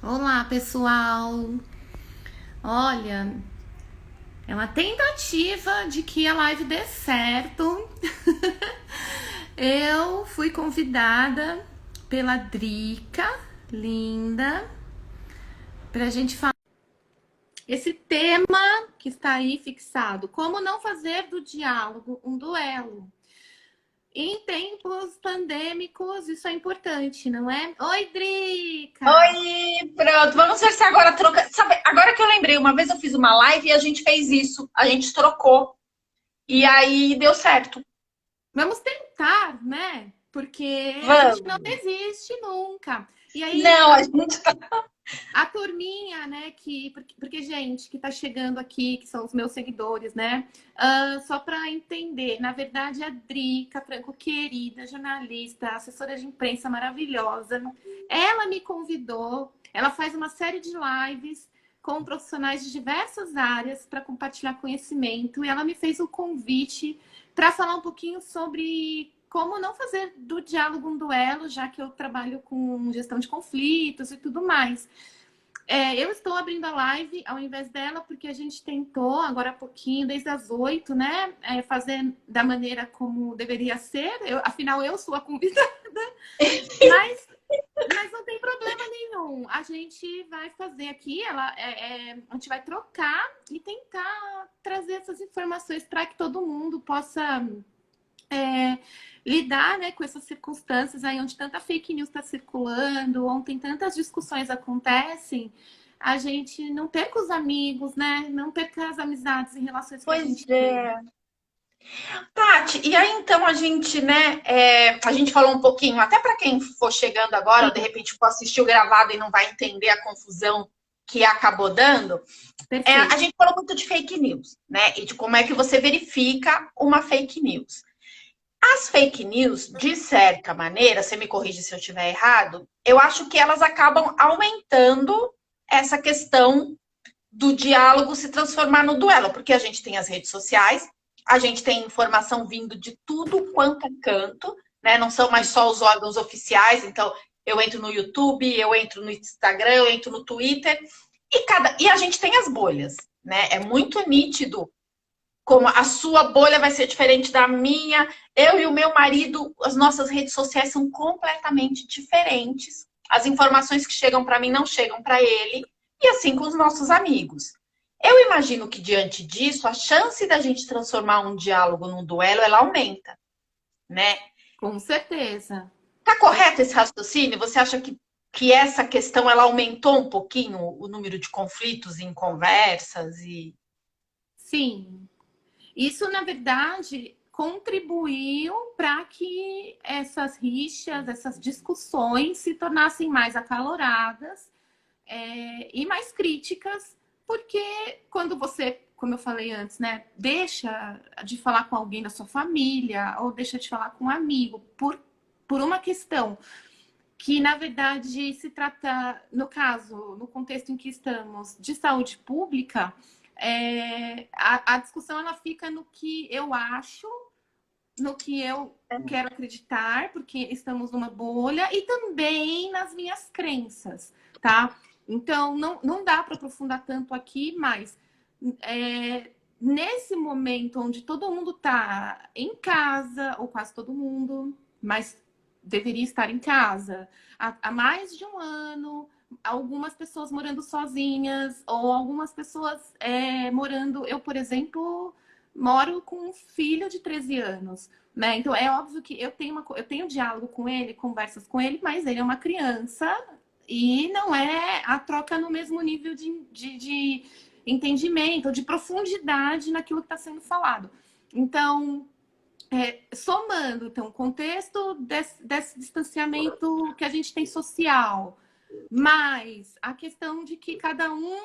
Olá, pessoal. Olha, é uma tentativa de que a live dê certo. Eu fui convidada pela Drica, linda, pra gente falar esse tema que está aí fixado: como não fazer do diálogo um duelo. Em tempos pandêmicos, isso é importante, não é? Oi, Drica! Oi, pronto. Vamos ver se agora troca. Sabe, agora que eu lembrei, uma vez eu fiz uma live e a gente fez isso. A gente trocou. E aí deu certo. Vamos tentar, né? Porque a gente não Vamos. desiste nunca. E aí, Não, a gente tá. a turminha, né, porque, gente, que tá chegando aqui, que são os meus seguidores, né? Só para entender, na verdade, a Drica Franco, querida, jornalista, assessora de imprensa maravilhosa, ela me convidou, ela faz uma série de lives com profissionais de diversas áreas para compartilhar conhecimento, e ela me fez o convite para falar um pouquinho sobre como não fazer do diálogo um duelo, já que eu trabalho com gestão de conflitos e tudo mais. Eu estou abrindo a live ao invés dela, porque a gente tentou agora há pouquinho, desde as 8, né? Fazer da maneira como deveria ser. Afinal, eu sou a convidada, mas, mas não tem problema nenhum. A gente vai fazer aqui, a gente vai trocar e tentar trazer essas informações para que todo mundo possa é, lidar, né, com essas circunstâncias aí onde tanta fake news está circulando, ontem tantas discussões acontecem, a gente não perca os amigos, né? Não perca as amizades em relações que a Pois gente tem. é. Tati, e aí então a gente, né, a gente falou um pouquinho, até para quem for chegando agora, ou de Sim, repente for assistir o gravado e não vai entender a confusão que acabou dando, a perfeito. gente falou muito de fake news, né, e de como é que você verifica uma fake news. As fake news, de certa maneira, você me corrige se eu estiver errado, eu acho que elas acabam aumentando essa questão do diálogo se transformar no duelo, porque a gente tem as redes sociais, a gente tem informação vindo de tudo quanto é canto, né? Não são mais só os órgãos oficiais, então eu entro no YouTube, eu entro no Instagram, eu entro no Twitter, e a gente tem as bolhas, né? É muito nítido como a sua bolha vai ser diferente da minha. Eu e o meu marido, as nossas redes sociais são completamente diferentes. As informações que chegam para mim não chegam para ele, e assim com os nossos amigos. Eu imagino que diante disso, a chance da gente transformar um diálogo num duelo, ela aumenta, né? Com certeza. Tá correto esse raciocínio? Você acha que essa questão ela aumentou um pouquinho o número de conflitos em conversas e Sim. Isso, na verdade, contribuiu para que essas rixas, essas discussões se tornassem mais acaloradas e mais críticas, porque quando você, como eu falei antes, né, deixa de falar com alguém da sua família ou deixa de falar com um amigo por uma questão que, na verdade, se trata, no caso, no contexto em que estamos, de saúde pública, a discussão ela fica no que eu acho, no que eu quero acreditar, porque estamos numa bolha, e também nas minhas crenças, tá? Então, não dá para aprofundar tanto aqui, mas nesse momento onde todo mundo está em casa, ou quase todo mundo, mas deveria estar em casa, há mais de um ano, algumas pessoas morando sozinhas, ou algumas pessoas morando. Eu, por exemplo, moro com um filho de 13 anos. Né? Então é óbvio que eu tenho diálogo com ele, conversas com ele, mas ele é uma criança e não é a troca no mesmo nível de entendimento, de profundidade naquilo que está sendo falado. Então, somando então, o contexto desse distanciamento que a gente tem social, mas a questão de que cada um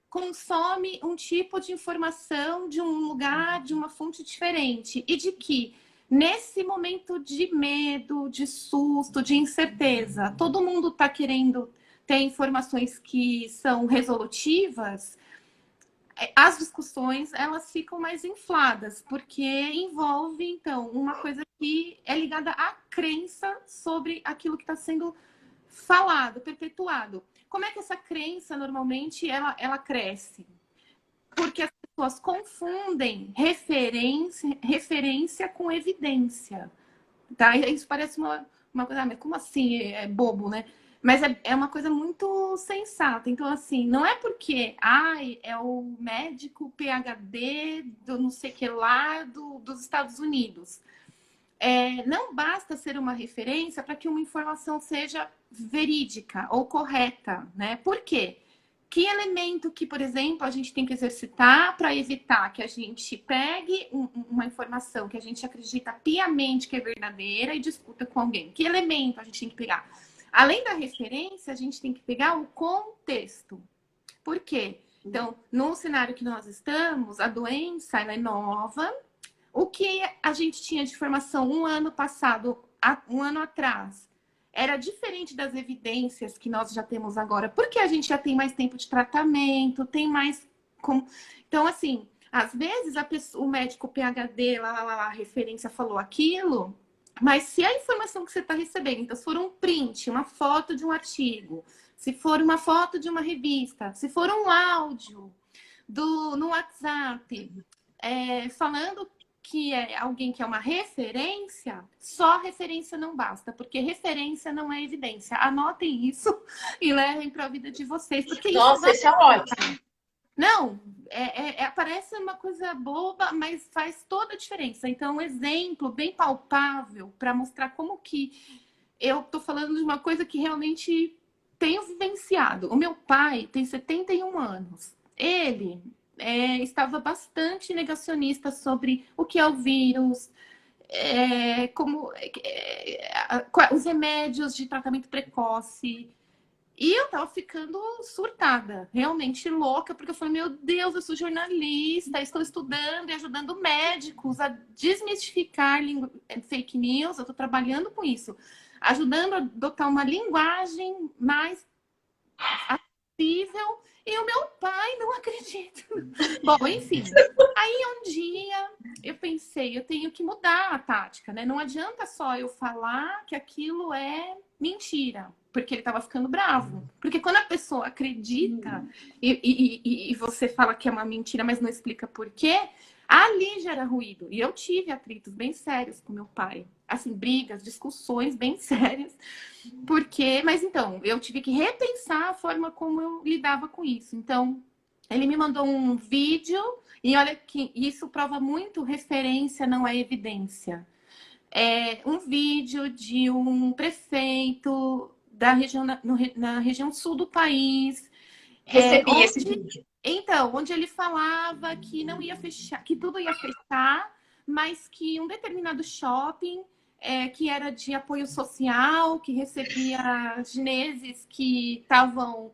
consome um tipo de informação de um lugar, de uma fonte diferente, e de que nesse momento de medo, de susto, de incerteza, todo mundo está querendo ter informações que são resolutivas. As discussões elas ficam mais infladas, porque envolve, então, uma coisa que é ligada à crença sobre aquilo que está sendo falado, perpetuado. como é que essa crença, normalmente, ela cresce? Porque as pessoas confundem referência com evidência. Tá? Isso parece uma coisa, mas como assim? É bobo, né? Mas é uma coisa muito sensata. Então, assim, não é porque é o médico PhD do não sei que lá dos Estados Unidos. Não basta ser uma referência para que uma informação seja verídica ou correta, né? Por quê? Que elemento que, por exemplo, a gente tem que exercitar para evitar que a gente pegue uma informação que a gente acredita piamente que é verdadeira e discuta com alguém? Que elemento a gente tem que pegar? Além da referência, a gente tem que pegar o contexto. Por quê? Então, no cenário que nós estamos, a doença ela é nova. O que a gente tinha de informação um ano passado, um ano atrás, era diferente das evidências que nós já temos agora, porque a gente já tem mais tempo de tratamento, tem mais. Então, assim, às vezes o médico PhD, a referência falou aquilo, mas se a informação que você está recebendo, então, se for um print, uma foto de um artigo, se for uma foto de uma revista, se for um áudio no WhatsApp, falando que é alguém que é uma referência, só referência não basta, porque referência não é evidência. Anotem isso e levem para a vida de vocês, porque Nossa, isso é ótimo. Não, parece uma coisa boba, mas faz toda a diferença. Então, um exemplo bem palpável para mostrar como que eu estou falando de uma coisa que realmente tenho vivenciado. O meu pai tem 71 anos. Ele estava bastante negacionista sobre o que é o vírus, os remédios de tratamento precoce. E eu tava ficando surtada, realmente louca, porque eu falei, meu Deus, eu sou jornalista, estou estudando e ajudando médicos a desmistificar fake news, eu estou trabalhando com isso, ajudando a adotar uma linguagem mais acessível, e o meu pai não acredita. Bom, enfim, aí um dia eu pensei, eu tenho que mudar a tática, né? Não adianta só eu falar que aquilo é mentira, porque ele estava ficando bravo. Porque quando a pessoa acredita e você fala que é uma mentira, mas não explica por quê, ali gera ruído. E eu tive atritos bem sérios com meu pai. Assim, brigas, discussões bem sérias. Mas então, eu tive que repensar a forma como eu lidava com isso. Então, ele me mandou um vídeo, e olha que isso prova muito referência, não é evidência. Um vídeo de um prefeito da região, na região sul do país. Recebi esse vídeo. Então, onde ele falava que não ia fechar, que tudo ia fechar, mas que um determinado shopping que era de apoio social, que recebia chineses que estavam,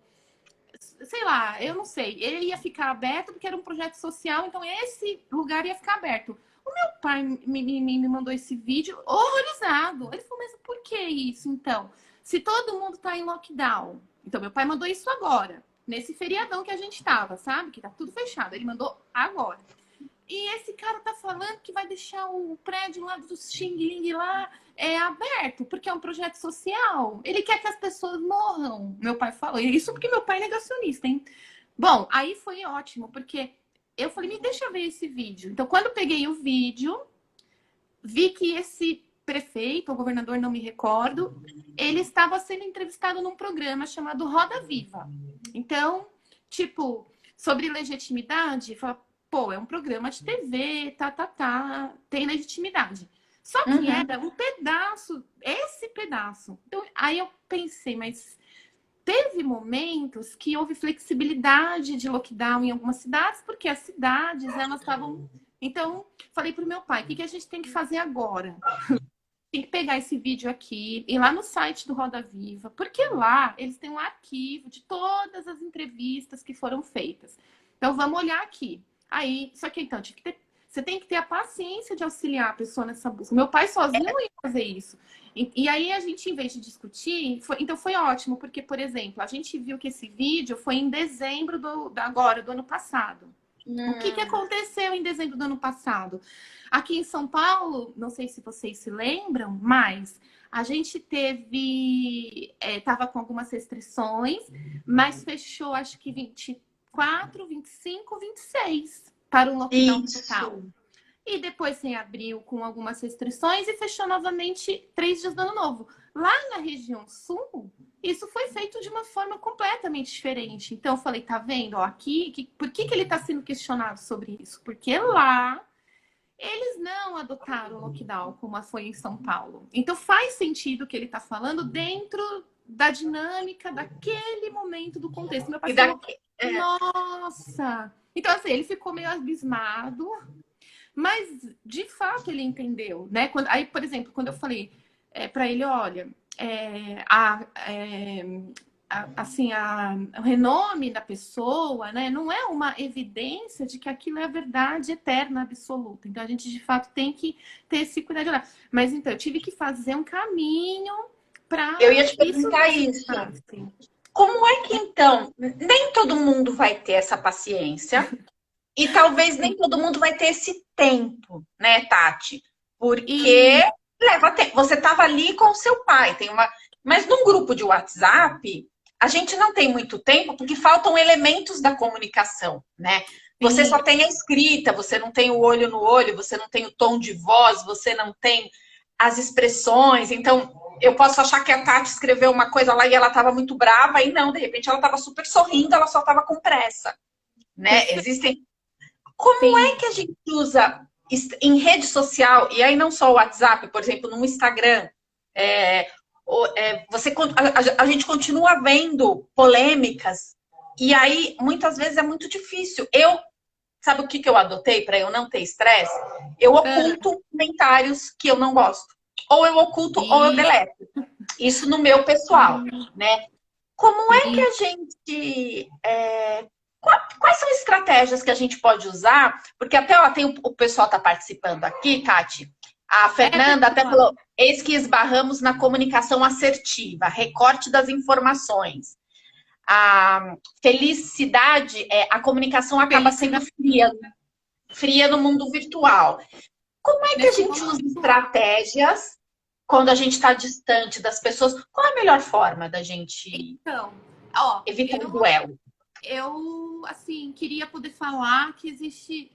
sei lá, eu não sei, ele ia ficar aberto porque era um projeto social, então esse lugar ia ficar aberto. O meu pai me mandou esse vídeo horrorizado. Ele falou, mas por que isso, então? Se todo mundo está em lockdown. Então, meu pai mandou isso agora, nesse feriadão que a gente estava, sabe? Que tá tudo fechado. Ele mandou agora. E esse cara tá falando que vai deixar o prédio lá do Xing Ling lá aberto, porque é um projeto social. Ele quer que as pessoas morram, meu pai falou. E isso porque meu pai é negacionista, hein? Bom, aí foi ótimo, porque eu falei, me deixa ver esse vídeo. Então, quando eu peguei o vídeo, vi que esse prefeito, ou governador, não me recordo, ele estava sendo entrevistado num programa chamado Roda Viva. Então, tipo, sobre legitimidade, fala, pô, é um programa de TV, tem legitimidade. Só que era um pedaço, esse pedaço. Então, aí eu pensei, mas teve momentos que houve flexibilidade de lockdown em algumas cidades, porque as cidades, elas estavam... Então, falei para o meu pai, o que a gente tem que fazer agora? Tem que pegar esse vídeo aqui, ir lá no site do Roda Viva, porque lá eles têm um arquivo de todas as entrevistas que foram feitas. Então, vamos olhar aqui. Aí, só que então, você tem que ter a paciência de auxiliar a pessoa nessa busca. Meu pai sozinho não ia fazer isso. E aí, a gente, em vez de discutir, então foi ótimo, porque, por exemplo, a gente viu que esse vídeo foi em dezembro do ano passado. O que que aconteceu em dezembro do ano passado? Aqui em São Paulo, não sei se vocês se lembram, mas a gente tava com algumas restrições, mas fechou acho que 24, 25, 26 para um lockdown total. Isso. E depois se abriu com algumas restrições e fechou novamente 3 dias do ano novo. Lá na região sul, isso foi feito de uma forma completamente diferente. Então eu falei, tá vendo? Ó, aqui, por que ele está sendo questionado sobre isso? Porque lá eles não adotaram o lockdown como foi em São Paulo. Então faz sentido o que ele está falando dentro da dinâmica daquele momento do contexto. Meu pai falou, nossa! Então assim, ele ficou meio abismado. Mas, de fato, ele entendeu, né? Aí, por exemplo, quando eu falei para ele, olha, o renome da pessoa, né? Não é uma evidência de que aquilo é a verdade eterna, absoluta. Então, a gente, de fato, tem que ter esse cuidado de olhar. Mas, então, eu tive que fazer um caminho para Eu ia te perguntar isso. Como é que, então, nem todo mundo vai ter essa paciência e talvez nem todo mundo vai ter esse tempo, né, Tati? Porque leva tempo. Você estava ali com o seu pai, mas num grupo de WhatsApp, a gente não tem muito tempo porque faltam elementos da comunicação, né? Você só tem a escrita, você não tem o olho no olho, você não tem o tom de voz, você não tem as expressões. Então, eu posso achar que a Tati escreveu uma coisa lá e ela estava muito brava, e não, de repente ela estava super sorrindo, ela só estava com pressa, né? Como é que a gente usa em rede social, e aí não só o WhatsApp, por exemplo, no Instagram, a gente continua vendo polêmicas, e aí muitas vezes é muito difícil. Sabe o que eu adotei para eu não ter estresse? Eu oculto comentários que eu não gosto. Ou eu oculto ou eu deleto. Isso no meu pessoal, né? Como é que a gente... Quais são as estratégias que a gente pode usar? Porque até o pessoal está participando aqui, Tati. A Fernanda até falou, eis que esbarramos na comunicação assertiva, recorte das informações. A felicidade, a comunicação acaba sendo fria no mundo virtual. Como é que a gente usa estratégias quando a gente está distante das pessoas? Qual é a melhor forma da gente evitar o duelo? Eu, assim, queria poder falar que existe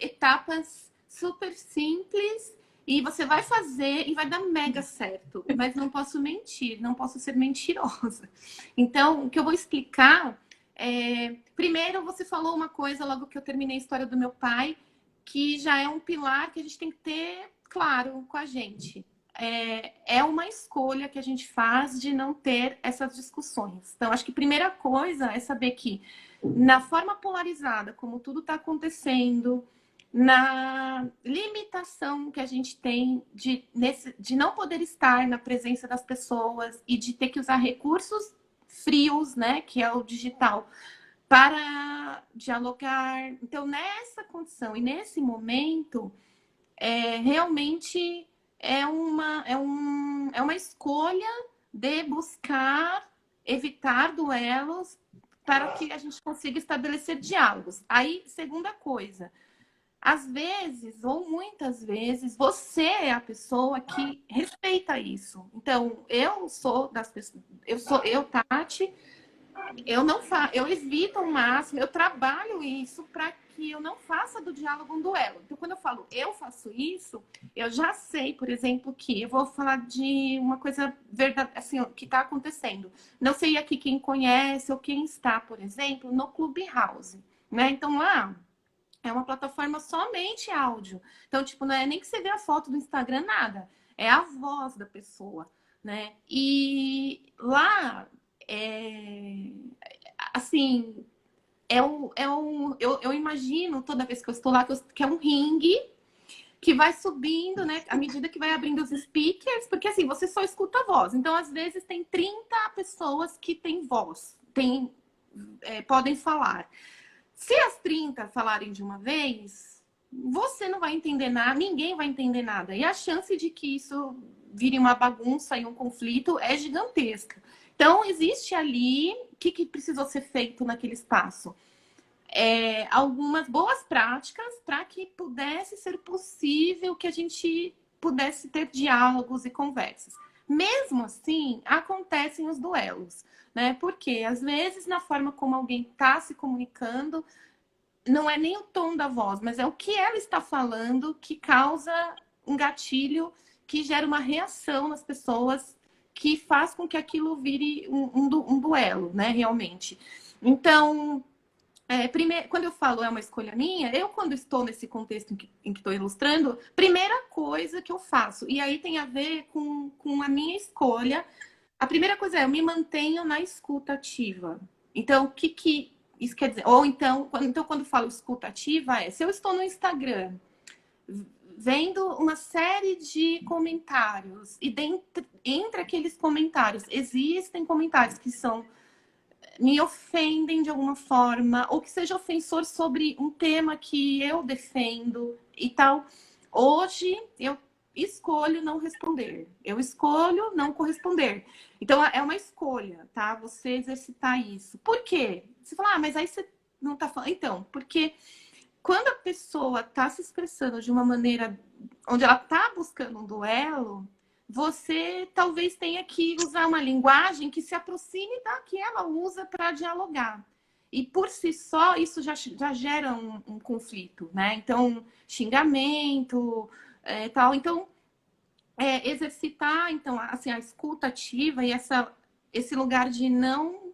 etapas super simples e você vai fazer e vai dar mega certo. Mas não posso mentir, não posso ser mentirosa. Então, o que eu vou explicar primeiro, você falou uma coisa logo que eu terminei a história do meu pai, que já é um pilar que a gente tem que ter claro com a gente. É uma escolha que a gente faz de não ter essas discussões. Então, acho que a primeira coisa é saber que, na forma polarizada, como tudo está acontecendo, na limitação que a gente tem de não poder estar na presença das pessoas e de ter que usar recursos frios, né, que é o digital, para dialogar. Então, nessa condição e nesse momento, realmente é uma escolha de buscar evitar duelos para que a gente consiga estabelecer diálogos. Aí, segunda coisa, às vezes, ou muitas vezes, você é a pessoa que respeita isso. Então, eu sou das pessoas, Tati, eu evito ao máximo, eu trabalho isso para que eu não faça do diálogo um duelo. Então, quando eu falo eu faço isso, eu já sei, por exemplo, que eu vou falar de uma coisa verdade, assim, que está acontecendo. Não sei aqui quem conhece ou quem está, por exemplo, no Clubhouse, né? Então, lá é uma plataforma somente áudio. Então, tipo, não é nem que você vê a foto do Instagram, nada. É a voz da pessoa, né? E lá, assim, eu imagino toda vez que eu estou lá que é um ringue que vai subindo, né? À medida que vai abrindo os speakers, porque assim, você só escuta a voz. Então, às vezes, tem 30 pessoas que têm voz, podem falar. Se as 30 falarem de uma vez, você não vai entender nada, ninguém vai entender nada. E a chance de que isso vire uma bagunça e um conflito é gigantesca. Então, existe ali, o que precisou ser feito naquele espaço? algumas boas práticas para que pudesse ser possível que a gente pudesse ter diálogos e conversas. Mesmo assim, acontecem os duelos, né? Porque às vezes na forma como alguém está se comunicando, não é nem o tom da voz, mas é o que ela está falando que causa um gatilho que gera uma reação nas pessoas que faz com que aquilo vire um duelo, né? Realmente. Então, primeiro, quando eu falo é uma escolha minha, eu quando estou nesse contexto em que estou ilustrando, primeira coisa que eu faço, e aí tem a ver com a minha escolha, a primeira coisa é eu me mantenho na escuta ativa. Então, o que isso quer dizer? Ou então, quando eu falo escuta ativa, se eu estou no Instagram vendo uma série de comentários e entre aqueles comentários existem comentários que são me ofendem de alguma forma, ou que seja ofensor sobre um tema que eu defendo e tal. Hoje eu escolho não responder, eu escolho não corresponder. Então é uma escolha, tá? Você exercitar isso. Por quê? Você fala, mas aí você não tá falando. Então, porque quando a pessoa está se expressando de uma maneira onde ela está buscando um duelo, você talvez tenha que usar uma linguagem que se aproxime da que ela usa para dialogar. E por si só, isso já gera um conflito, né? Então, xingamento, tal. Então, exercitar então, assim, a escuta ativa e esse lugar de não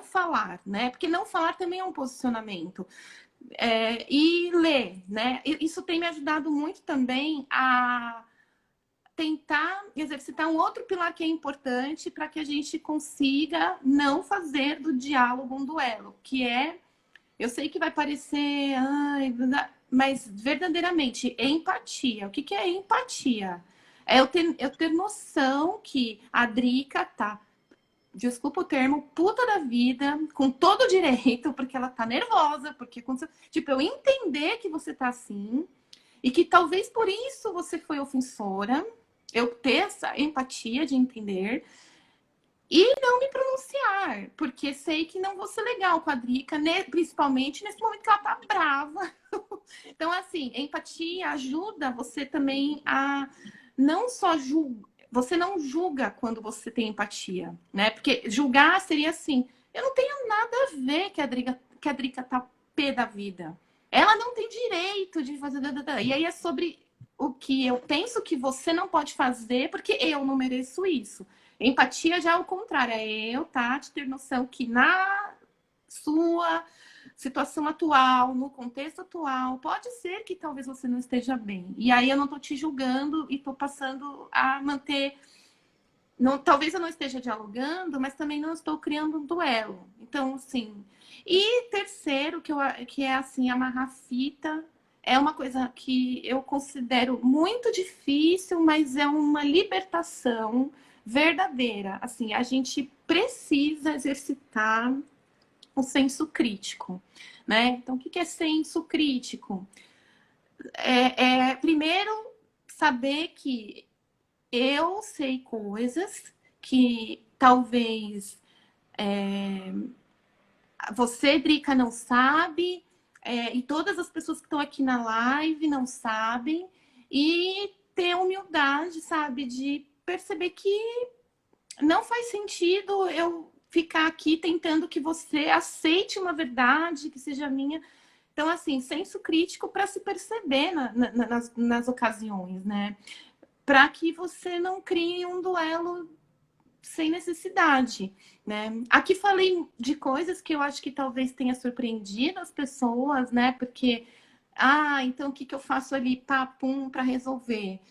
falar, né? Porque não falar também é um posicionamento. E ler, né? Isso tem me ajudado muito também a tentar exercitar um outro pilar que é importante para que a gente consiga não fazer do diálogo um duelo, que eu sei que vai parecer, mas verdadeiramente, empatia. O que é empatia? É eu ter noção que a Drica tá, desculpa o termo, puta da vida, com todo o direito, porque ela tá nervosa, porque tipo, eu entender que você tá assim e que talvez por isso você foi ofensora, eu ter essa empatia de entender e não me pronunciar, porque sei que não vou ser legal com a Drica, né? Principalmente nesse momento que ela tá brava. Então, assim, empatia ajuda você também a não só julgar, você não julga quando você tem empatia, né? Porque julgar seria assim, eu não tenho nada a ver que a Drica tá pé da vida. Ela não tem direito de fazer. E aí é sobre o que eu penso que você não pode fazer, porque eu não mereço isso. Empatia já é o contrário, é eu, Tati, ter noção que na sua situação atual, no contexto atual, pode ser que talvez você não esteja bem. E aí eu não estou te julgando e estou passando a manter. Não, talvez eu não esteja dialogando, mas também não estou criando um duelo. Então, assim. E terceiro, que é assim, amarrar fita. É uma coisa que eu considero muito difícil, mas é uma libertação verdadeira. Assim, a gente precisa exercitar o senso crítico, né? Então, o que é senso crítico? Primeiro, saber que eu sei coisas que talvez você, Drica, não sabe, e todas as pessoas que estão aqui na live não sabem, e ter humildade, sabe, de perceber que não faz sentido eu ficar aqui tentando que você aceite uma verdade que seja minha. Então, assim, senso crítico para se perceber nas ocasiões, né? Para que você não crie um duelo sem necessidade, né? Aqui falei de coisas que eu acho que talvez tenha surpreendido as pessoas, né? Porque, então o que eu faço ali, papum, para resolver?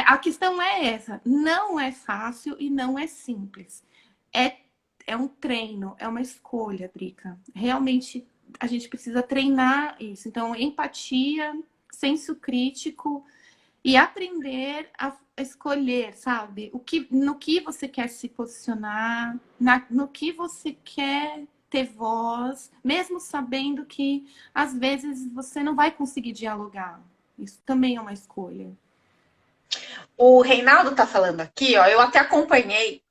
A questão é essa, não é fácil e não é simples. É um treino, é uma escolha, Drica. Realmente a gente precisa treinar isso. Então, empatia, senso crítico e aprender a escolher, sabe? No que você quer se posicionar, no que você quer ter voz, mesmo sabendo que às vezes você não vai conseguir dialogar. Isso também é uma escolha. O Reinaldo tá falando aqui, ó, eu até acompanhei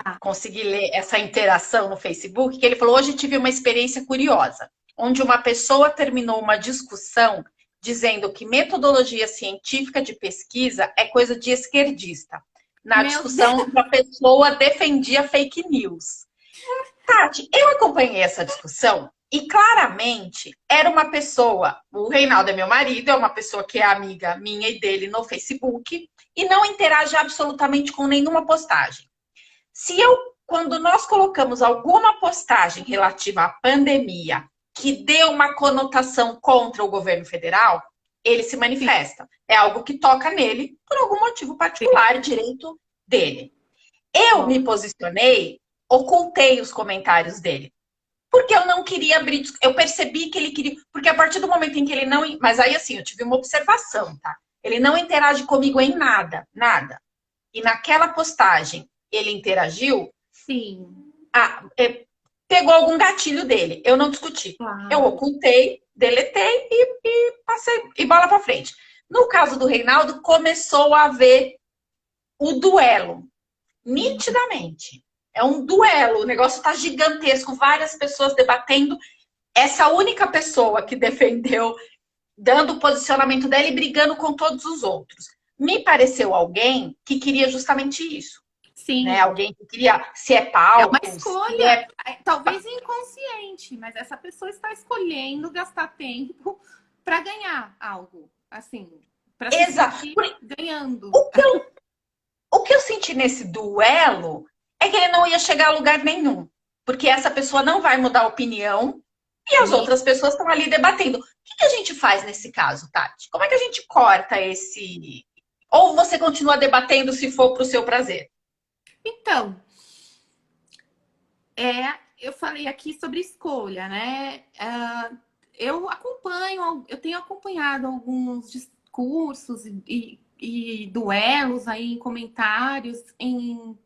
Ah, consegui ler essa interação no Facebook, que ele falou, hoje tive uma experiência curiosa, onde uma pessoa terminou uma discussão dizendo que metodologia científica de pesquisa é coisa de esquerdista. Na meu Deus, discussão, a pessoa defendia fake news. Tati, eu acompanhei essa discussão e claramente era uma pessoa, o Reinaldo é meu marido, é uma pessoa que é amiga minha e dele no Facebook e não interage absolutamente com nenhuma postagem. Se eu, quando nós colocamos alguma postagem relativa à pandemia que dê uma conotação contra o governo federal, ele se sim, manifesta. É algo que toca nele por algum motivo sim, particular, direito dele. Eu me lógico. posicionei, ocultei os comentários dele. Porque eu não queria abrir. Eu percebi que ele queria. Porque a partir do momento em que ele não. Mas aí, assim, eu tive uma observação, tá? Ele não interage comigo em nada, nada. E naquela postagem ele interagiu, Sim, ah, pegou algum gatilho dele. Eu não discuti. Eu claro. ocultei, deletei e passei e bola para frente. No caso do Reinaldo, começou a haver o duelo, Uhum. nitidamente. É um duelo, o negócio está gigantesco, várias pessoas debatendo. Essa única pessoa que defendeu, dando o posicionamento dela e brigando com todos os outros. Me pareceu alguém que queria justamente isso, né? Sim, Alguém que queria, se é é uma palco, se escolha, é. talvez inconsciente, mas essa pessoa está escolhendo gastar tempo para ganhar algo, assim, para se Exato. sentir ganhando. O que, eu, o que eu senti nesse duelo é que ele não ia chegar a lugar nenhum. Porque essa pessoa não vai mudar a opinião e as E, outras pessoas estão ali debatendo. O que a gente faz nesse caso, Tati? Como é que a gente corta esse. Ou você continua debatendo se for para o seu prazer? então, eu falei aqui sobre escolha, né? Eu tenho acompanhado alguns discursos e duelos aí em comentários em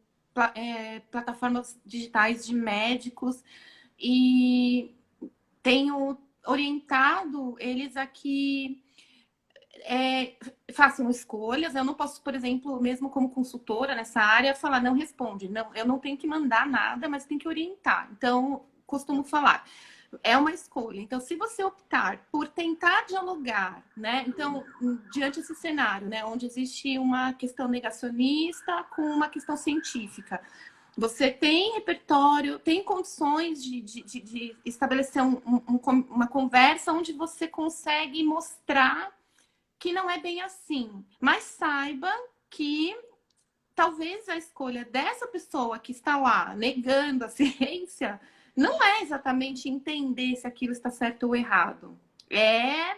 plataformas digitais de médicos e tenho orientado eles aqui façam escolhas. Eu não posso, por exemplo, mesmo como consultora nessa área, falar não responde. Não, eu não tenho que mandar nada, mas tenho que orientar. Então, costumo falar. É uma escolha. Então, se você optar por tentar dialogar, né? Então, diante desse cenário, né, onde existe uma questão negacionista com uma questão científica, você tem repertório, tem condições de estabelecer uma conversa onde você consegue mostrar que não é bem assim. Mas saiba que talvez a escolha dessa pessoa que está lá negando a ciência não é exatamente entender se aquilo está certo ou errado. É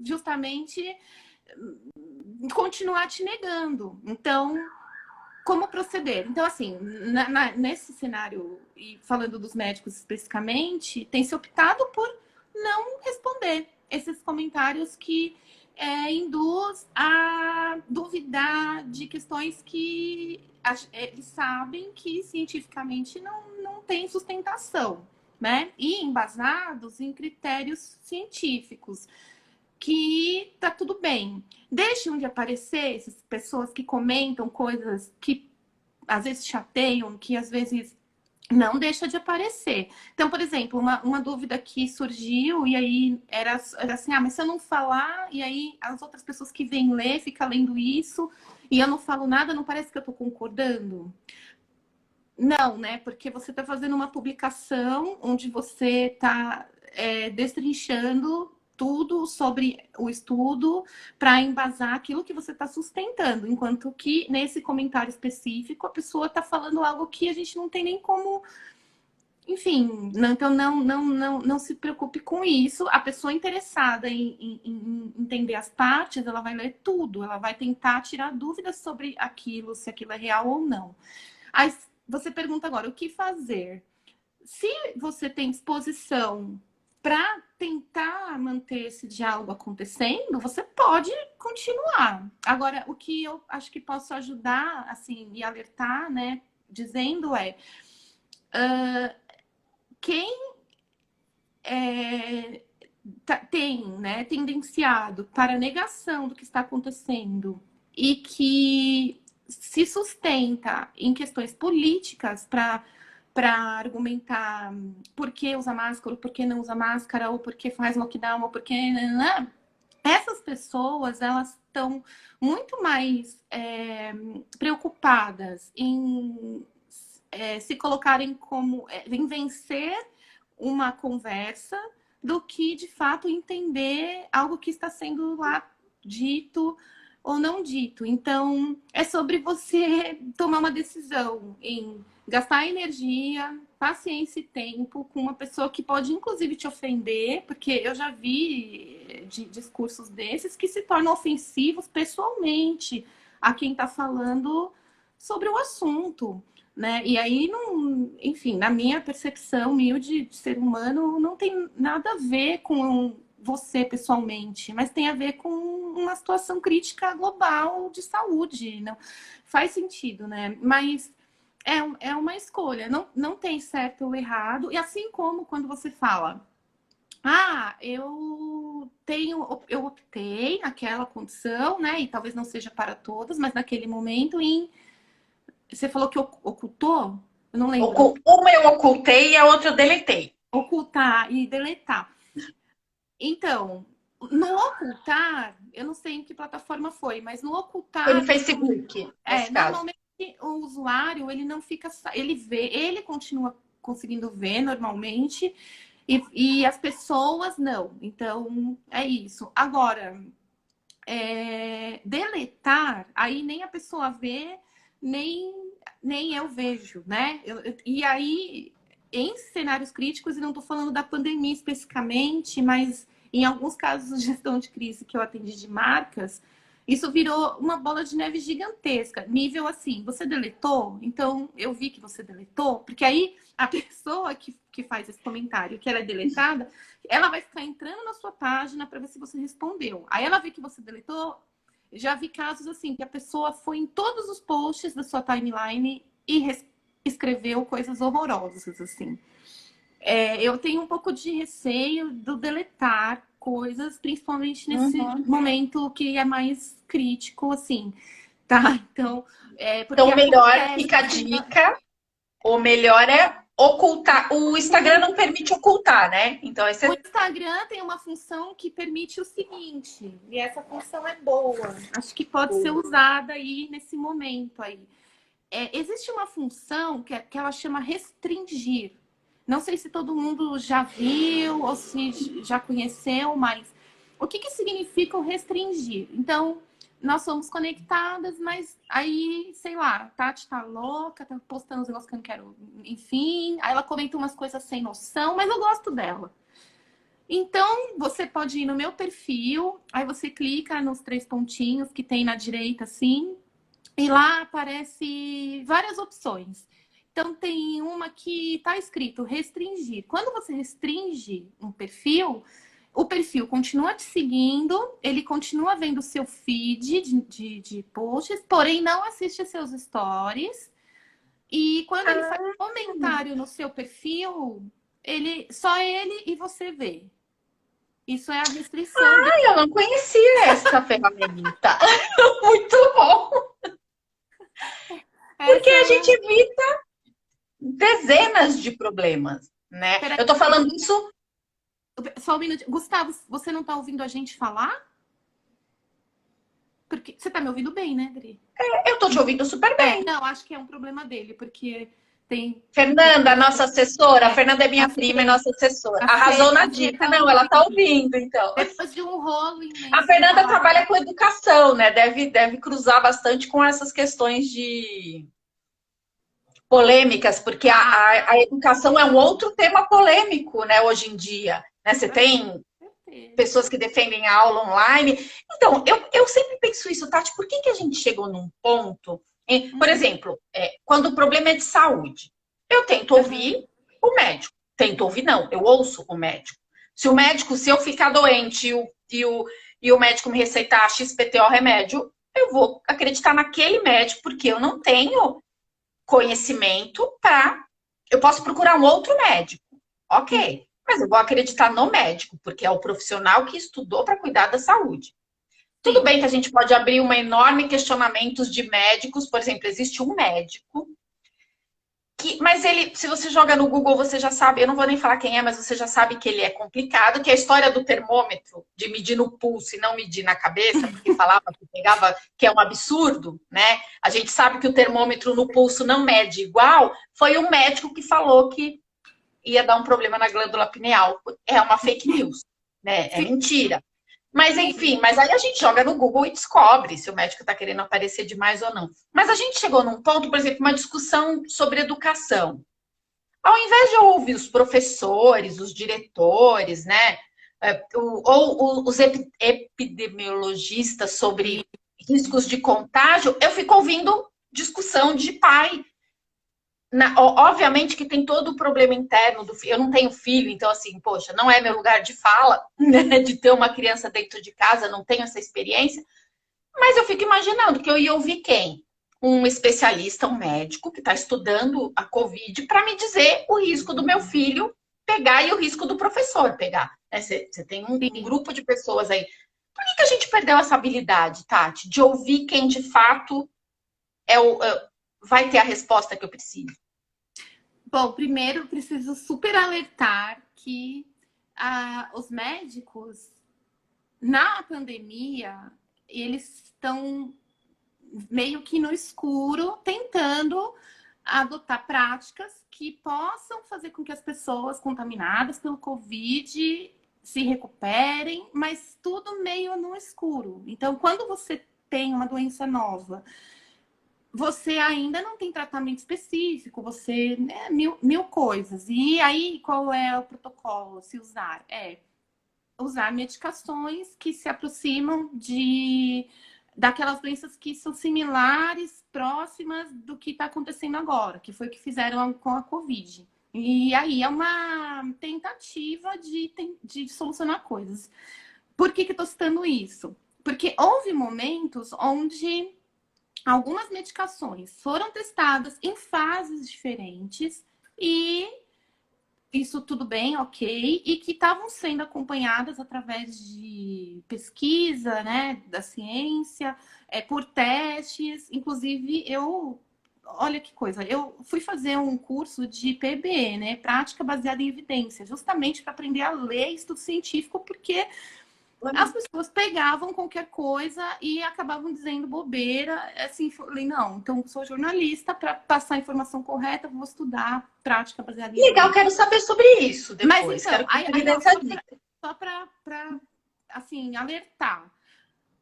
justamente continuar te negando. Então, como proceder? Então, assim, nesse cenário, e falando dos médicos especificamente, tem se optado por não responder esses comentários que induz a duvidar de questões que eles sabem que cientificamente não tem sustentação, né? E embasados em critérios científicos que tá tudo bem. Deixam de aparecer essas pessoas que comentam coisas que às vezes chateiam, que às vezes não deixa de aparecer. Então, por exemplo, uma dúvida que surgiu, e aí era assim, mas se eu não falar, e aí as outras pessoas que vêm ler, ficam lendo isso, e eu não falo nada, não parece que eu estou concordando? Não, né? Porque você está fazendo uma publicação onde você está destrinchando tudo sobre o estudo para embasar aquilo que você está sustentando, enquanto que nesse comentário específico a pessoa está falando algo que a gente não tem nem como, enfim, então não se preocupe com isso. A pessoa interessada em entender as partes, ela vai ler tudo, ela vai tentar tirar dúvidas sobre aquilo, se aquilo é real ou não. Aí você pergunta agora, o que fazer? Se você tem disposição para tentar manter esse diálogo acontecendo, você pode continuar. Agora, o que eu acho que posso ajudar, assim, e alertar, né, dizendo quem tem, né, tendenciado para a negação do que está acontecendo e que se sustenta em questões políticas para argumentar por que usa máscara, ou por que não usa máscara, ou por que faz lockdown, ou por que... Essas pessoas, elas estão muito mais preocupadas em se colocarem como... em vencer uma conversa do que, de fato, entender algo que está sendo lá dito ou não dito. Então, é sobre você tomar uma decisão em gastar energia, paciência e tempo com uma pessoa que pode, inclusive, te ofender, porque eu já vi discursos desses que se tornam ofensivos pessoalmente a quem está falando sobre o assunto. Né? E aí, não, enfim, na minha percepção humilde de ser humano, não tem nada a ver com você pessoalmente, mas tem a ver com uma situação crítica global de saúde. Não faz sentido, né? Mas é uma escolha, não tem certo ou errado. E assim como quando você fala, eu optei naquela condição, né? E talvez não seja para todas, mas naquele momento você falou que ocultou? Eu não lembro. Uma eu ocultei e a outra eu deletei. Ocultar e deletar. Então, no ocultar, eu não sei em que plataforma foi, mas no ocultar... Foi no Facebook, nesse caso. Normalmente o usuário, ele não fica... Ele vê, ele continua conseguindo ver normalmente e as pessoas não. Então, é isso. Agora, deletar, aí nem a pessoa vê, nem eu vejo, né? E aí, em cenários críticos, e não estou falando da pandemia especificamente, mas em alguns casos de gestão de crise que eu atendi de marcas, isso virou uma bola de neve gigantesca. Nível assim, você deletou? Então, eu vi que você deletou, porque aí a pessoa que faz esse comentário, que ela é deletada, ela vai ficar entrando na sua página para ver se você respondeu. Aí ela vê que você deletou. Já vi casos assim, que a pessoa foi em todos os posts da sua timeline e escreveu coisas horrorosas, assim. Eu tenho um pouco de receio do deletar coisas, principalmente nesse momento que é mais crítico, assim, tá? Então, então melhor fica a dica, ou melhor é ocultar. O Instagram não permite ocultar, né? Então, o Instagram tem uma função que permite o seguinte, e essa função é boa, acho que pode ser usada aí nesse momento aí. Existe uma função que ela chama restringir. Não sei se todo mundo já viu ou se já conheceu, mas o que significa o restringir? Então, nós somos conectadas, mas aí, sei lá, Tati tá louca, tá postando os negócios que eu não quero, enfim. Aí ela comenta umas coisas sem noção, mas eu gosto dela. Então, você pode ir no meu perfil, aí você clica nos 3 pontinhos que tem na direita, assim, e lá aparece várias opções. Então, tem uma que está escrito restringir. Quando você restringe um perfil, o perfil continua te seguindo, ele continua vendo o seu feed de posts, porém não assiste a seus stories. E quando ele faz um comentário no seu perfil, só ele e você vê. Isso é a restrição. Eu não conhecia essa ferramenta. Muito bom. Porque a gente evita dezenas de problemas, né? Eu tô falando isso... Só um minuto. Gustavo, você não tá ouvindo a gente falar? Porque você tá me ouvindo bem, né, Dri? Eu tô te ouvindo super bem. Não, acho que é um problema dele, porque tem... Fernanda, nossa assessora. A Fernanda é minha prima e nossa assessora. Arrasou na dica. Não, ela tá ouvindo, então. Depois de um rolo imenso. A Fernanda trabalha com educação, né? Deve cruzar bastante com essas questões de polêmicas, porque a educação é um outro tema polêmico, né, hoje em dia. Né? Você tem pessoas que defendem a aula online. Então, eu sempre penso isso, Tati, por que a gente chegou num ponto... Por exemplo, quando o problema é de saúde, eu tento ouvir o médico. Tento ouvir, não, eu ouço o médico. Se eu ficar doente e o médico me receitar XPTO remédio, eu vou acreditar naquele médico, porque eu não tenho conhecimento para... Eu posso procurar um outro médico, ok. Mas eu vou acreditar no médico, porque é o profissional que estudou para cuidar da saúde. Tudo sim, bem que a gente pode abrir uma enorme questionamentos de médicos, por exemplo, existe um médico mas ele, se você joga no Google, você já sabe, eu não vou nem falar quem é, mas você já sabe que ele é complicado, que é a história do termômetro, de medir no pulso e não medir na cabeça, porque falava que pegava, que é um absurdo, né? A gente sabe que o termômetro no pulso não mede igual, foi um médico que falou que ia dar um problema na glândula pineal. É uma fake news, né? É sim, mentira. Mas sim. enfim, mas aí a gente joga no Google e descobre se o médico está querendo aparecer demais ou não. Mas a gente chegou num ponto, por exemplo, uma discussão sobre educação. Ao invés de ouvir os professores, os diretores, né? Ou os epidemiologistas sobre riscos de contágio, eu fico ouvindo discussão de pai. Obviamente que tem todo o problema interno do filho. Eu não tenho filho, então, assim, poxa, não é meu lugar de fala, né, de ter uma criança dentro de casa, não tenho essa experiência. Mas eu fico imaginando que eu ia ouvir quem? Um especialista, um médico que está estudando a Covid para me dizer o risco do meu filho pegar e o risco do professor pegar. Você tem um Sim. grupo de pessoas aí. Por que a gente perdeu essa habilidade, Tati, de ouvir quem de fato vai ter a resposta que eu preciso? Bom, primeiro eu preciso super alertar que os médicos, na pandemia, eles estão meio que no escuro, tentando adotar práticas que possam fazer com que as pessoas contaminadas pelo Covid se recuperem, mas tudo meio no escuro. Então, quando você tem uma doença nova, você ainda não tem tratamento específico, você, né, mil coisas. E aí, qual é o protocolo? Se usar? Usar medicações que se aproximam daquelas doenças que são similares, próximas do que está acontecendo agora, que foi o que fizeram com a Covid. E aí é uma tentativa de solucionar coisas. Por que estou citando isso? Porque houve momentos onde algumas medicações foram testadas em fases diferentes e isso tudo bem, ok, e que estavam sendo acompanhadas através de pesquisa, né, da ciência, por testes. Inclusive, olha que coisa, eu fui fazer um curso de PBE, né, prática baseada em evidência, justamente para aprender a ler estudo científico, porque as pessoas pegavam qualquer coisa e acabavam dizendo bobeira. Assim, falei, não, então sou jornalista, para passar a informação correta, vou estudar prática baseada em Legal, evidência. quero saber sobre isso Mas depois. então, Quero que você me dê ó, essa dica. só para assim, alertar.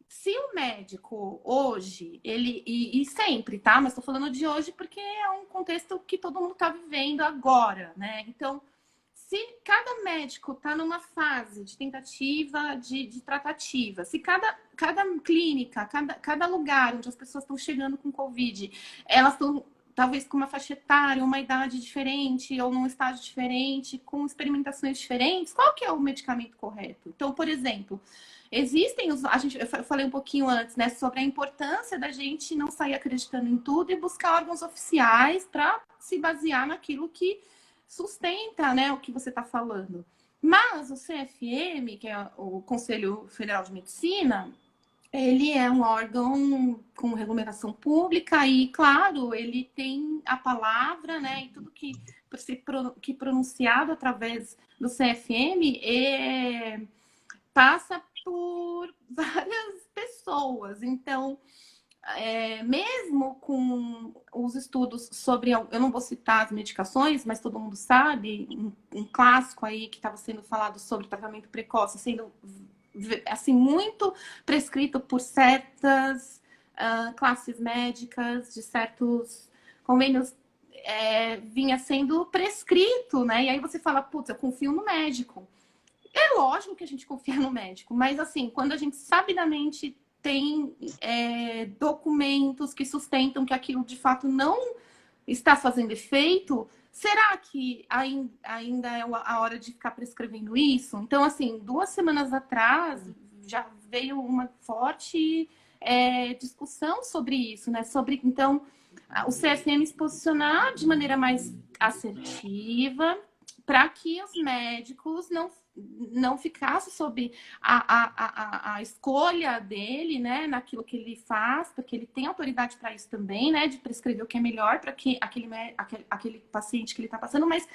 Se o médico hoje, e sempre, tá? Mas estou falando de hoje porque é um contexto que todo mundo está vivendo agora, né? Então, se cada médico está numa fase de tentativa, de tratativa, se cada clínica, cada lugar onde as pessoas estão chegando com Covid, elas estão talvez com uma faixa etária, uma idade diferente, ou num estágio diferente, com experimentações diferentes, qual que é o medicamento correto? Então, por exemplo, existem eu falei um pouquinho antes, né, sobre a importância da gente não sair acreditando em tudo e buscar órgãos oficiais para se basear naquilo que sustenta, né, o que você está falando. Mas o CFM, que é o Conselho Federal de Medicina, ele é um órgão com regulamentação pública e, claro, ele tem a palavra, né, e tudo que pronunciado através do CFM passa por várias pessoas. Então, mesmo com os estudos sobre, eu não vou citar as medicações, mas todo mundo sabe, um clássico aí que estava sendo falado sobre tratamento precoce, sendo assim muito prescrito por certas classes médicas, de certos convênios, vinha sendo prescrito, né? E aí você fala, putz, eu confio no médico. É lógico que a gente confia no médico, mas assim, quando a gente sabidamente tem documentos que sustentam que aquilo de fato não está fazendo efeito, será que ainda é a hora de ficar prescrevendo isso? Então, assim, 2 semanas atrás já veio uma forte discussão sobre isso, né? Sobre, então, o CFM se posicionar de maneira mais assertiva, para que os médicos não ficassem sob a escolha dele, né, naquilo que ele faz, porque ele tem autoridade para isso também, né, de prescrever o que é melhor para que aquele paciente que ele está passando, mas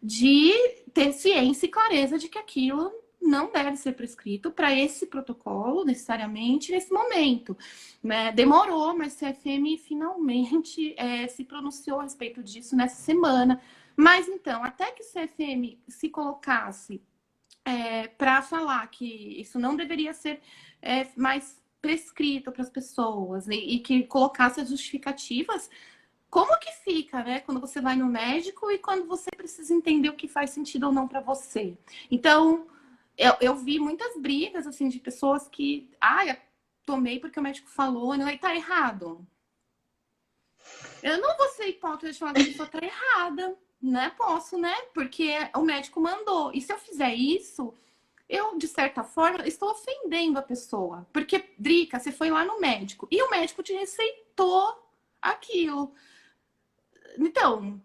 de ter ciência e clareza de que aquilo não deve ser prescrito para esse protocolo, necessariamente, nesse momento. Né? Demorou, mas o CFM finalmente se pronunciou a respeito disso nessa semana. Mas, então, até que o CFM se colocasse para falar que isso não deveria ser mais prescrito para as pessoas e que colocasse as justificativas, como que fica, né? Quando você vai no médico e quando você precisa entender o que faz sentido ou não para você. Então, eu vi muitas brigas, assim, de pessoas que... eu tomei porque o médico falou, e tá errado. Eu não vou ser hipócrita de falar que a pessoa tá errada, né? Posso, né? Porque o médico mandou. E se eu fizer isso, eu, de certa forma, estou ofendendo a pessoa. Porque, Drica, você foi lá no médico e o médico te receitou aquilo. Então,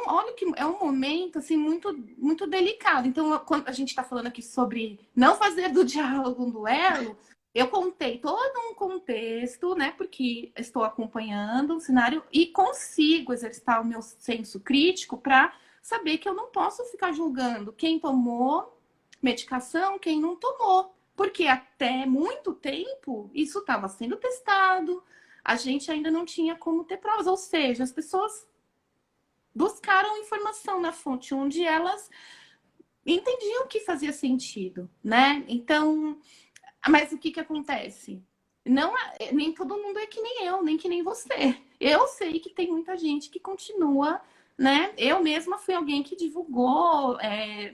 olha que é um momento assim muito, muito delicado. Então, quando a gente está falando aqui sobre não fazer do diálogo um duelo, eu contei todo um contexto, né? Porque estou acompanhando o cenário e consigo exercitar o meu senso crítico para saber que eu não posso ficar julgando quem tomou medicação, quem não tomou. Porque até muito tempo isso estava sendo testado, a gente ainda não tinha como ter provas. Ou seja, as pessoas buscaram informação na fonte onde elas entendiam que fazia sentido, né? Então, mas o que acontece? Não, nem todo mundo é que nem eu, nem que nem você. Eu sei que tem muita gente que continua, né? Eu mesma fui alguém que divulgou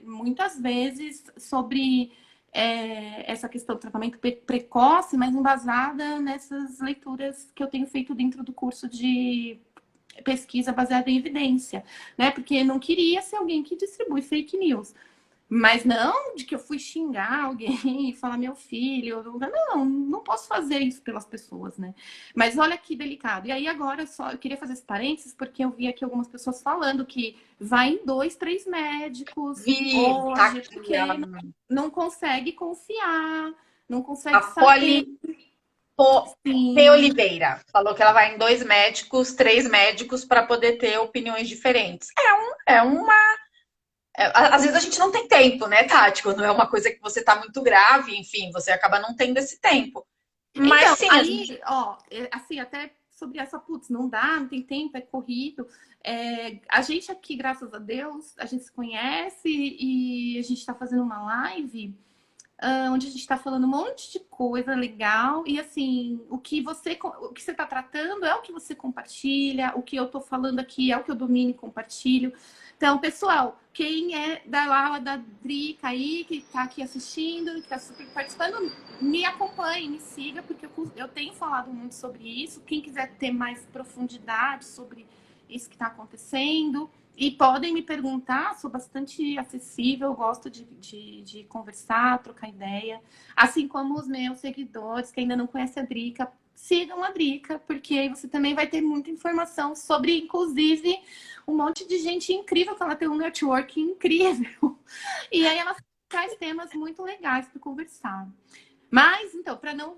muitas vezes sobre essa questão do tratamento precoce, mas embasada nessas leituras que eu tenho feito dentro do curso de pesquisa baseada em evidência, né? Porque não queria ser alguém que distribui fake news. Mas não de que eu fui xingar alguém e falar meu filho. Não posso fazer isso pelas pessoas, né? Mas olha que delicado. E aí agora eu queria fazer esse parênteses porque eu vi aqui algumas pessoas falando que vai em 2, 3 médicos Tá hoje, aqui, porque não consegue confiar, não a consegue saber. Poli P. Sim. Oliveira falou que ela vai em 2 médicos, 3 médicos para poder ter opiniões diferentes. Às vezes a gente não tem tempo, né, Tati? Quando é uma coisa que você tá muito grave, enfim, você acaba não tendo esse tempo. Mas Então, sim, a gente. aí, ó, assim, até sobre essa, putz, não dá, não tem tempo, é corrido. A gente aqui, graças a Deus, a gente se conhece e a gente está fazendo uma live onde a gente está falando um monte de coisa legal e assim, o que você está tratando é o que você compartilha, o que eu estou falando aqui é o que eu domino e compartilho. Então, pessoal, quem é da aula da Drica aí, que está aqui assistindo, que está super participando, me acompanhe, me siga, porque eu tenho falado muito sobre isso. Quem quiser ter mais profundidade sobre isso que está acontecendo, e podem me perguntar, sou bastante acessível, gosto de conversar, trocar ideia. Assim como os meus seguidores que ainda não conhecem a Drica, sigam a Drica, porque aí você também vai ter muita informação sobre, inclusive, um monte de gente incrível, que ela tem um network incrível. E aí ela traz temas muito legais para conversar. Mas, então, para não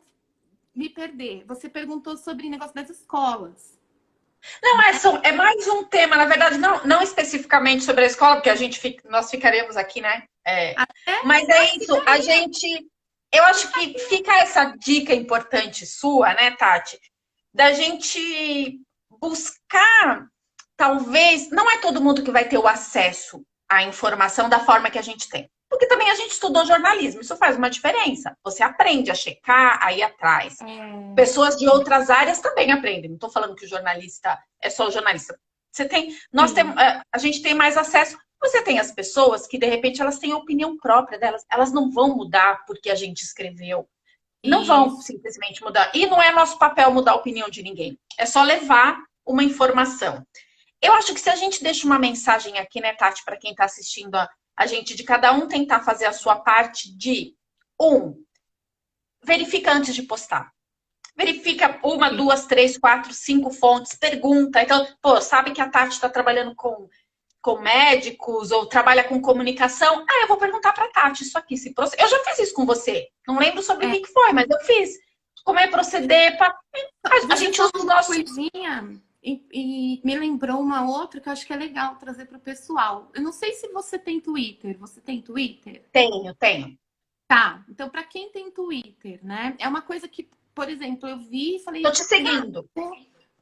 me perder, você perguntou sobre o negócio das escolas. Não, é mais um tema, na verdade, não especificamente sobre a escola, porque nós ficaremos aqui, né? Mas é isso, eu acho que fica essa dica importante sua, né, Tati? Da gente buscar, talvez, não é todo mundo que vai ter o acesso à informação da forma que a gente tem. Porque também a gente estudou jornalismo, isso faz uma diferença. Você aprende a checar, a ir atrás. Pessoas de outras áreas também aprendem. Não estou falando que o jornalista é só o jornalista. A gente tem mais acesso. Você tem as pessoas que, de repente, elas têm a opinião própria delas. Elas não vão mudar porque a gente escreveu. Não vão simplesmente mudar. E não é nosso papel mudar a opinião de ninguém. É só levar uma informação. Eu acho que se a gente deixa uma mensagem aqui, né, Tati, para quem está assistindo a gente, de cada um tentar fazer a sua parte de verifica antes de postar. Verifica 1, 2, 3, 4, 5 fontes, pergunta. Então, sabe que a Tati está trabalhando com com médicos ou trabalha com comunicação, eu vou perguntar para Tati isso aqui, se procede. Eu já fiz isso com você. Não lembro sobre o que foi, mas eu fiz. Como é proceder para a gente usa os uma nossos coisinha e me lembrou uma outra que eu acho que é legal trazer para o pessoal. Eu não sei se você tem Twitter. Você tem Twitter? Tenho. Tá. Então, para quem tem Twitter, né? É uma coisa que, por exemplo, eu vi e falei, Tô te seguindo.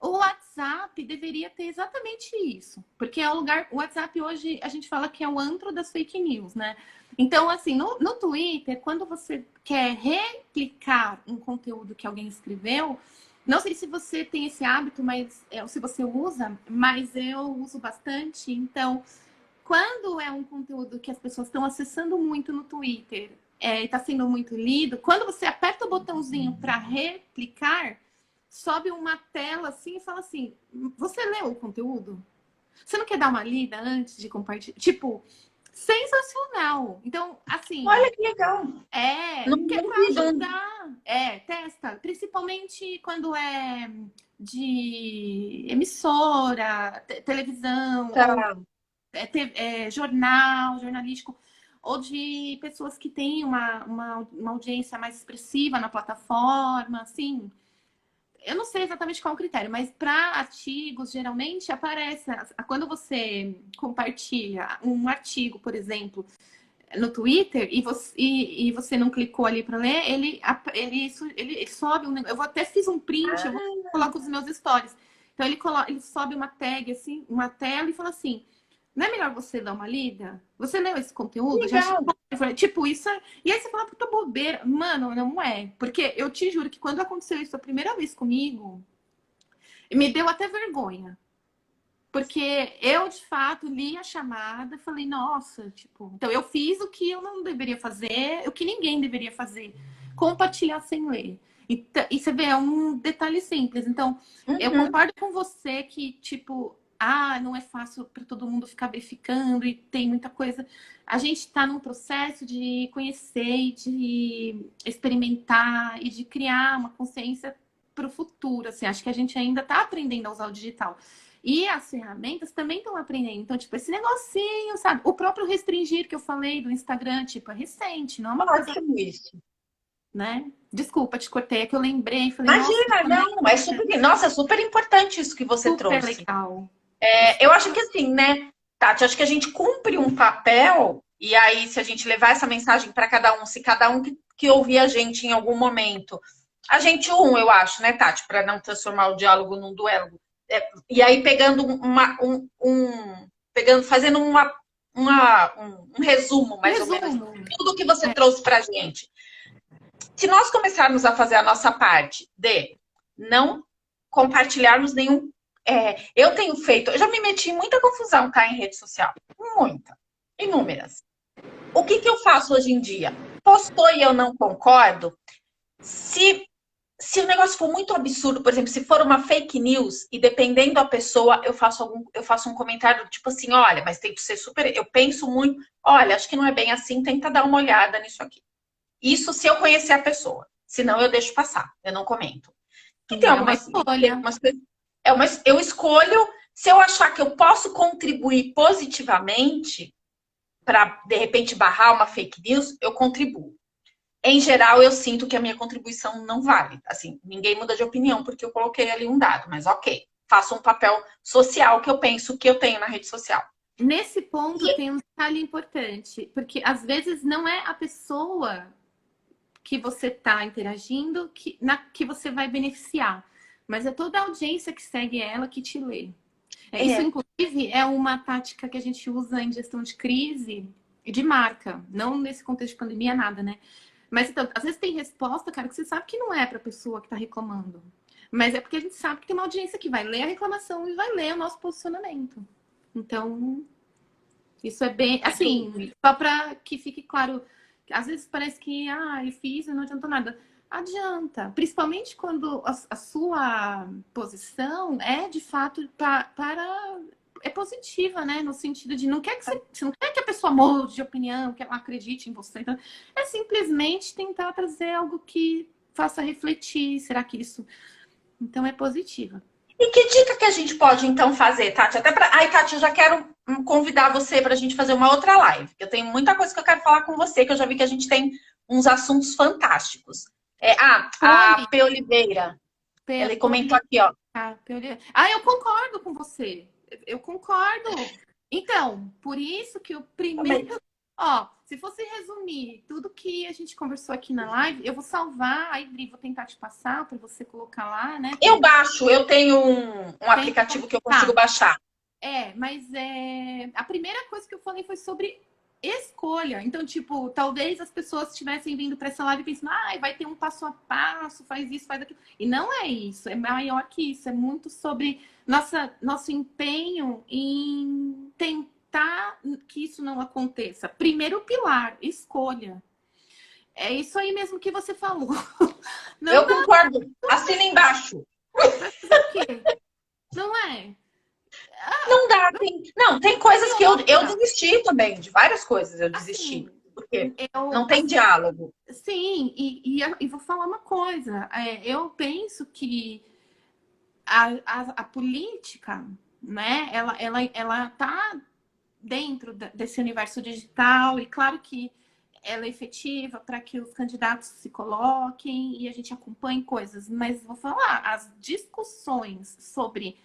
o WhatsApp deveria ter exatamente isso. Porque é o lugar. O WhatsApp hoje a gente fala que é o antro das fake news, né? Então, assim, no Twitter, quando você quer replicar um conteúdo que alguém escreveu, não sei se você tem esse hábito, mas se você usa, mas eu uso bastante. Então, quando é um conteúdo que as pessoas estão acessando muito no Twitter e está sendo muito lido, quando você aperta o botãozinho para replicar, sobe uma tela assim e fala assim: você leu o conteúdo? Você não quer dar uma lida antes de compartilhar? Tipo, sensacional. Então, assim, Olha que legal. Não que é para duvido. ajudar. Testa. Principalmente quando é de emissora, televisão, Tá. ou jornal, jornalístico, ou de pessoas que têm uma audiência mais expressiva na plataforma, assim. Eu não sei exatamente qual é o critério, mas para artigos, geralmente aparece. Quando você compartilha um artigo, por exemplo, no Twitter, e você não clicou ali para ler, ele sobe um negócio. Eu até fiz um print, eu coloco os meus stories. Então ele sobe uma tag, assim, uma tela e fala assim: não é melhor você dar uma lida? Você leu esse conteúdo? Já chegou? Tipo, isso é... E aí você fala, puta bobeira. Mano, não é. Porque eu te juro que quando aconteceu isso a primeira vez comigo, me deu até vergonha. Porque eu, de fato, li a chamada e falei, nossa, tipo... Então, eu fiz o que eu não deveria fazer, o que ninguém deveria fazer. Compartilhar sem ler. E você vê, é um detalhe simples. Então, eu concordo com você que, tipo... não é fácil para todo mundo ficar verificando e tem muita coisa. A gente está num processo de conhecer e de experimentar e de criar uma consciência para o futuro. Assim, acho que a gente ainda está aprendendo a usar o digital. E as ferramentas também estão aprendendo. Então, tipo, esse negocinho, sabe? O próprio restringir que eu falei do Instagram, tipo, é recente, não é uma coisa... Ótimo isso. Né? Desculpa, te cortei, é que eu lembrei. Falei, Imagina, não, é super... Nossa, é super importante isso que você super trouxe. legal. Eu acho que assim, né, Tati, acho que a gente cumpre um papel, e aí se a gente levar essa mensagem para cada um, se cada um que ouvir a gente em algum momento, a gente eu acho, né, Tati, para não transformar o diálogo num duelo. E aí pegando fazendo um resumo, mais ou menos, de tudo que você trouxe pra gente. Se nós começarmos a fazer a nossa parte de não compartilharmos nenhum. Eu tenho feito, eu já me meti em muita confusão, tá, em rede social. Muita. Inúmeras. O que eu faço hoje em dia? Postou e eu não concordo. Se o negócio for muito absurdo, por exemplo, se for uma fake news e dependendo da pessoa, eu faço um comentário tipo assim, olha, mas tem que ser super. Eu penso muito, olha, acho que não é bem assim, tenta dar uma olhada nisso aqui. Isso se eu conhecer a pessoa. Senão eu deixo passar, eu não comento. E tem algumas coisas. Eu escolho, se eu achar que eu posso contribuir positivamente para, de repente, barrar uma fake news, eu contribuo. Em geral, eu sinto que a minha contribuição não vale. Assim, ninguém muda de opinião porque eu coloquei ali um dado, mas ok. Faço um papel social que eu penso que eu tenho na rede social. Nesse ponto tem um detalhe importante, porque às vezes não é a pessoa que você está interagindo que você vai beneficiar, mas é toda a audiência que segue ela que te lê. Isso, inclusive, é uma tática que a gente usa em gestão de crise e de marca, não nesse contexto de pandemia, nada, né? Mas, então, às vezes tem resposta, cara, que você sabe que não é para a pessoa que está reclamando. Mas é porque a gente sabe que tem uma audiência que vai ler a reclamação e vai ler o nosso posicionamento. Então, isso é bem... Assim, só para que fique claro, às vezes parece que, eu fiz e não adiantou nada. Adianta. Principalmente quando a sua posição é, de fato, é positiva, né? No sentido de você não quer que a pessoa mude de opinião, que ela acredite em você. Então, é simplesmente tentar trazer algo que faça refletir. Será que isso... Então, é positiva. E que dica que a gente pode, então, fazer, Tati? Até Ai, Tati, eu já quero convidar você para a gente fazer uma outra live. Eu tenho muita coisa que eu quero falar com você, que eu já vi que a gente tem uns assuntos fantásticos. A Poli, P. Oliveira, ela comentou Poli, aqui, ó. eu concordo com você. Eu concordo. Então, por isso que o Também. primeiro. Ó, se fosse resumir tudo que a gente conversou aqui na live, eu vou salvar, aí, Dri, vou tentar te passar para você colocar lá, né? Eu baixo, eu tenho um Tem aplicativo que eu consigo tá. baixar. Mas a primeira coisa que eu falei foi sobre escolha. Então, tipo, talvez as pessoas estivessem vindo para essa live pensando, vai ter um passo a passo, faz isso, faz aquilo. E não é isso, é maior que isso, é muito sobre nosso empenho em tentar que isso não aconteça. Primeiro pilar, escolha. É isso aí mesmo que você falou. Não Eu dá concordo. Assina embaixo. pra fazer o quê? Não é? Não dá. Tem coisas que eu Outra, desisti também. De várias coisas eu desisti. assim, Porque eu, não tem diálogo. sim, e vou falar uma coisa. Eu penso que a política, né, ela tá dentro desse universo digital, e claro que ela é efetiva para que os candidatos se coloquem e a gente acompanhe coisas, mas vou falar, as discussões sobre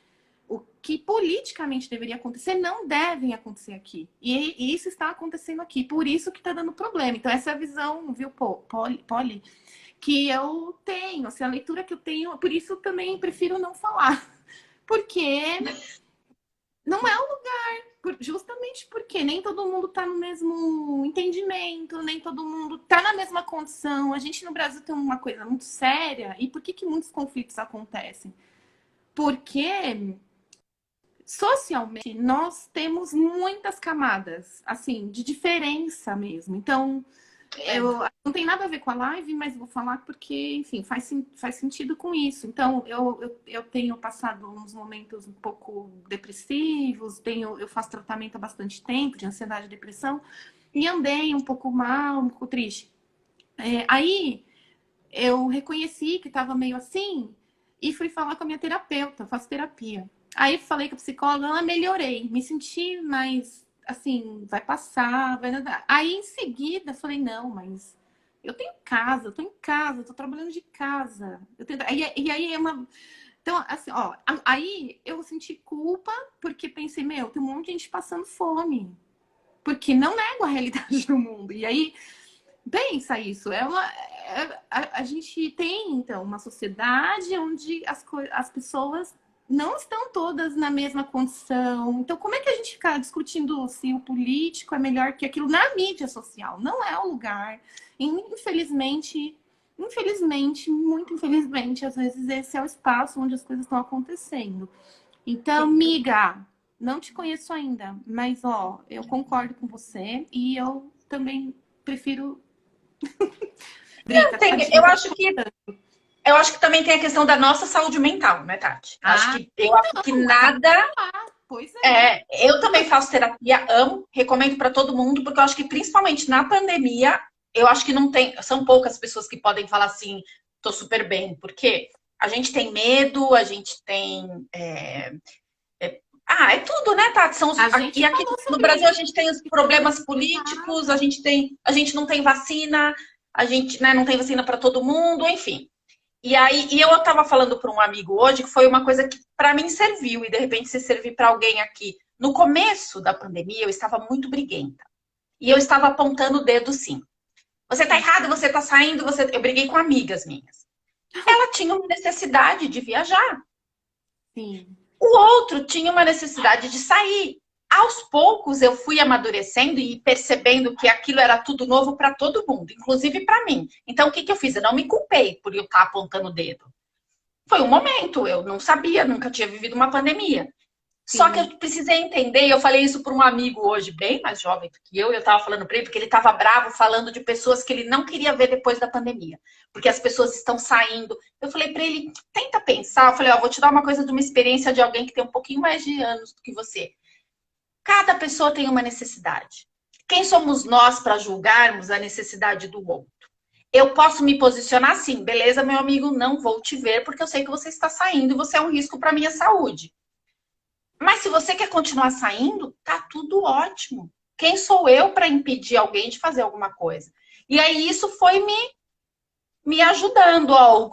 o que politicamente deveria acontecer não devem acontecer aqui. E isso está acontecendo aqui, por isso que está dando problema. Então, essa é a visão, viu, Polly, que eu tenho, assim, a leitura que eu tenho, por isso eu também prefiro não falar. Porque não é o lugar, justamente porque nem todo mundo está no mesmo entendimento, nem todo mundo está na mesma condição. A gente no Brasil tem uma coisa muito séria, e por que muitos conflitos acontecem? Porque socialmente nós temos muitas camadas, assim, de diferença mesmo. Então, não tem nada a ver com a live, mas vou falar porque, enfim, faz sentido com isso. Então, eu tenho passado uns momentos um pouco depressivos, eu faço tratamento há bastante tempo de ansiedade e depressão, e andei um pouco mal, um pouco triste. Aí eu reconheci que estava meio assim e fui falar com a minha terapeuta, eu faço terapia. Aí falei com a psicóloga, ela melhorei, me senti mais assim, vai passar, vai nadar. Aí em seguida falei, não, mas eu tenho casa, eu tô em casa, eu tô trabalhando de casa. E aí é uma. Então, assim, ó, aí eu senti culpa porque pensei, meu, tem um monte de gente passando fome. Porque não nego a realidade do mundo. E aí pensa isso. A gente tem, então, uma sociedade onde as pessoas não estão todas na mesma condição. Então, como é que a gente fica discutindo se o político é melhor que aquilo na mídia social? Não é o lugar. Infelizmente, muito infelizmente, às vezes esse é o espaço onde as coisas estão acontecendo. Então, miga, não te conheço ainda, mas ó, eu concordo com você e eu também prefiro Drica, Eu tadinha. acho que também tem a questão da nossa saúde mental, né, Tati? Eu acho que Então, nada. pois é. Eu também faço terapia, amo, recomendo para todo mundo, porque eu acho que principalmente na pandemia, eu acho que não tem, são poucas pessoas que podem falar assim, tô super bem, porque a gente tem medo, a gente tem. É tudo, né, Tati? A gente E aqui falou no sobre Brasil a isso. gente tem os problemas políticos, a gente não tem vacina, a gente, né, não tem vacina para todo mundo, enfim. E eu estava falando para um amigo hoje que foi uma coisa que para mim serviu, e de repente se servir para alguém aqui. No começo da pandemia, eu estava muito briguenta. E eu estava apontando o dedo, sim. Você tá errado, você tá saindo, você. Eu briguei com amigas minhas. Ela tinha uma necessidade de viajar. Sim. O outro tinha uma necessidade de sair. Aos poucos eu fui amadurecendo e percebendo que aquilo era tudo novo para todo mundo, inclusive para mim. Então o que eu fiz? Eu não me culpei por eu estar apontando o dedo. Foi um momento, eu não sabia, nunca tinha vivido uma pandemia. Só que Sim. eu precisei entender, e eu falei isso para um amigo hoje, bem mais jovem do que eu estava falando para ele, porque ele estava bravo falando de pessoas que ele não queria ver depois da pandemia, porque as pessoas estão saindo. Eu falei para ele, tenta pensar, eu falei, ó, vou te dar uma coisa de uma experiência de alguém que tem um pouquinho mais de anos do que você. Cada pessoa tem uma necessidade. Quem somos nós para julgarmos a necessidade do outro? Eu posso me posicionar assim, beleza, meu amigo, não vou te ver porque eu sei que você está saindo e você é um risco para minha saúde. Mas se você quer continuar saindo, tá tudo ótimo. Quem sou eu para impedir alguém de fazer alguma coisa? E aí isso foi me ajudando. Ó, o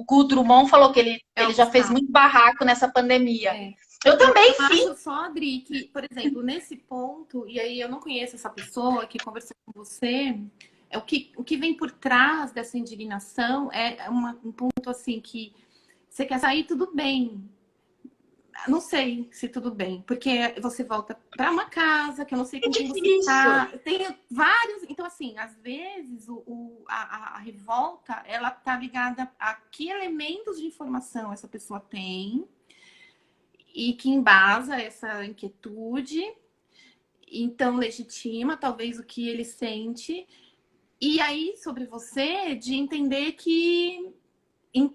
Gu Drummond falou que É ele o já fez Gustavo. muito barraco nessa pandemia. É. Eu também Eu fiz. acho só, Adri, que, por exemplo, nesse ponto, e aí eu não conheço essa pessoa que conversou com você, o que vem por trás dessa indignação é um ponto assim que você quer sair, tudo bem. Não sei se tudo bem, porque você volta para uma casa que eu não sei É com quem você difícil. tá. Tem vários. Então, assim, às vezes a revolta ela tá ligada a que elementos de informação essa pessoa tem e que embasa essa inquietude, então legitima talvez o que ele sente. E aí, sobre você, de entender que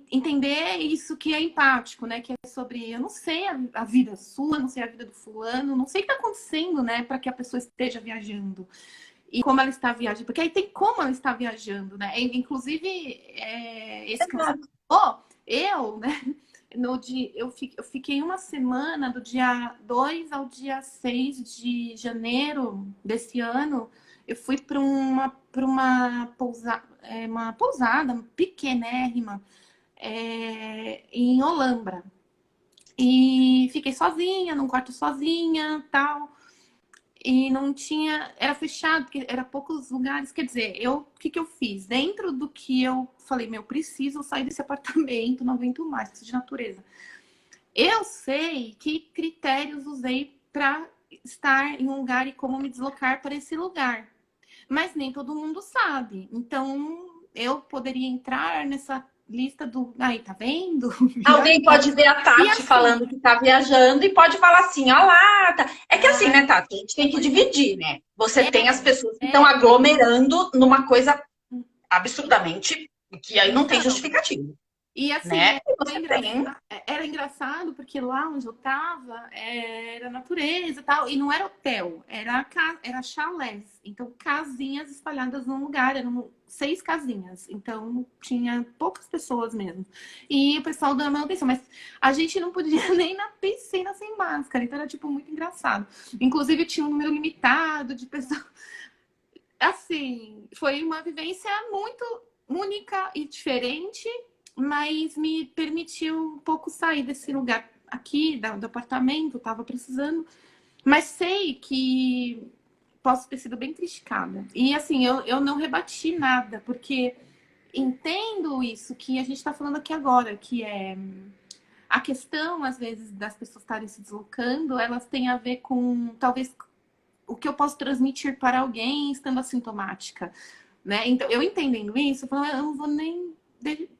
entender isso que é empático, né? Que é sobre eu não sei a vida sua, não sei a vida do fulano, não sei o que está acontecendo, né? Para que a pessoa esteja viajando e como ela está viajando, porque aí tem como ela está viajando, né? Inclusive, esse que você Exato. falou, eu, né? No dia, eu fiquei uma semana, do dia 2 ao dia 6 de janeiro desse ano, eu fui para uma pousada pequenérrima em Olambra. E fiquei sozinha, num quarto sozinha, tal. E não tinha, era fechado, porque era poucos lugares. Quer dizer, o que que eu fiz? Dentro do que eu falei, meu, preciso sair desse apartamento, não aguento mais, preciso de natureza. Eu sei que critérios usei para estar em um lugar e como me deslocar para esse lugar. Mas nem todo mundo sabe. Então, eu poderia entrar nessa lista do. Aí, tá vendo? Alguém pode ver a E Tati assim. falando que tá viajando e pode falar assim, ó lá, tá. É que assim, Ah, né, Tati? A gente tem que pois é. dividir, né? Você tem as É, pessoas que estão é. aglomerando numa coisa absurdamente que aí não tem Então, justificativa, e assim, né? E você tem. era engraçado porque lá onde eu tava era natureza e tal, e não era hotel, era chalés. Então, casinhas espalhadas num lugar, eram 6 casinhas. Então, tinha poucas pessoas mesmo. E o pessoal dando manutenção, mas a gente não podia nem ir na piscina sem máscara, então era tipo muito engraçado. Inclusive, tinha um número limitado de pessoas. Assim, foi uma vivência muito única e diferente, mas me permitiu um pouco sair desse lugar aqui, do apartamento, estava precisando, mas sei que posso ter sido bem criticada. E assim, eu não rebati nada, porque entendo isso que a gente está falando aqui agora, que é a questão, às vezes, das pessoas estarem se deslocando, elas têm a ver com, talvez, o que eu posso transmitir para alguém estando assintomática, né? Então, eu entendendo isso, eu falo, eu não vou nem.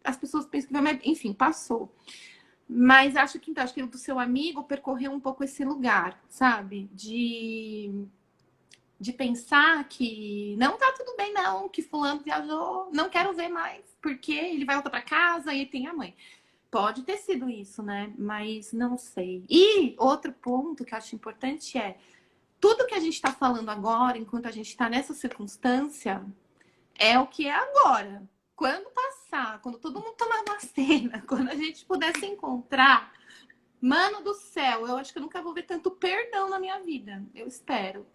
As pessoas pensam que vai, mas, enfim, passou. Mas acho que, então, acho que o do seu amigo percorreu um pouco esse lugar, sabe? De pensar que não tá tudo bem, não, que fulano viajou, não quero ver mais, porque ele vai voltar para casa e tem a mãe. Pode ter sido isso, né? Mas não sei. E outro ponto que eu acho importante é tudo que a gente está falando agora, enquanto a gente está nessa circunstância, é o que é agora. Quando passar, quando todo mundo tomar vacina, quando a gente puder se encontrar, mano do céu, eu acho que eu nunca vou ver tanto perdão na minha vida. Eu espero.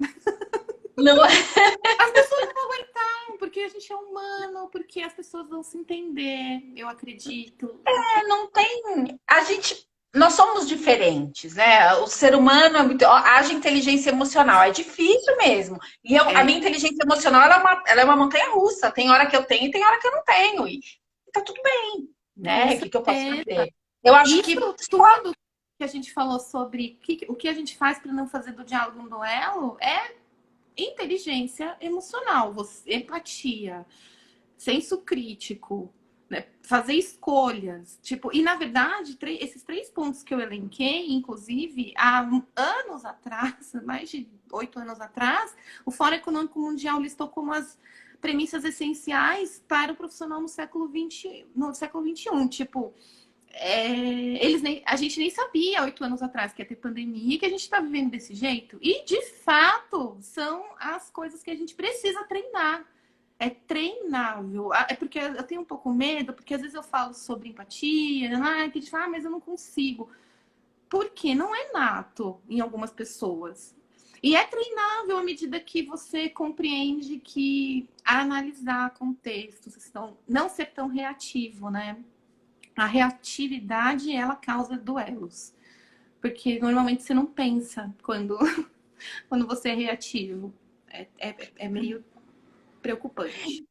Não, As pessoas não vão aguentar, porque a gente é humano, porque as pessoas vão se entender, eu acredito. não tem. A gente. Nós somos diferentes, né? O ser humano é muito. Haja inteligência emocional. É difícil mesmo. E a É, minha inteligência emocional ela é uma montanha russa. Tem hora que eu tenho e tem hora que eu não tenho. E tá tudo bem, com né? O que eu posso certeza. fazer? Eu acho Isso que tudo que a gente falou sobre o que a gente faz para não fazer do diálogo um duelo é inteligência emocional, empatia, senso crítico, né? Fazer escolhas. Tipo, e na verdade, esses 3 pontos que eu elenquei, inclusive, há anos atrás, mais de 8 anos atrás, o Fórum Econômico Mundial listou como as premissas essenciais para o profissional no século XXI. Tipo, a gente nem sabia 8 anos atrás que ia ter pandemia, que a gente está vivendo desse jeito. E, de fato, são as coisas que a gente precisa treinar. É treinável. É porque eu tenho um pouco medo, porque às vezes eu falo sobre empatia, que a gente fala, mas eu não consigo. Porque não é nato em algumas pessoas. E é treinável à medida que você compreende que analisar contextos, não ser tão reativo, né? A reatividade, ela causa duelos. Porque normalmente você não pensa quando você é reativo. É meio preocupante.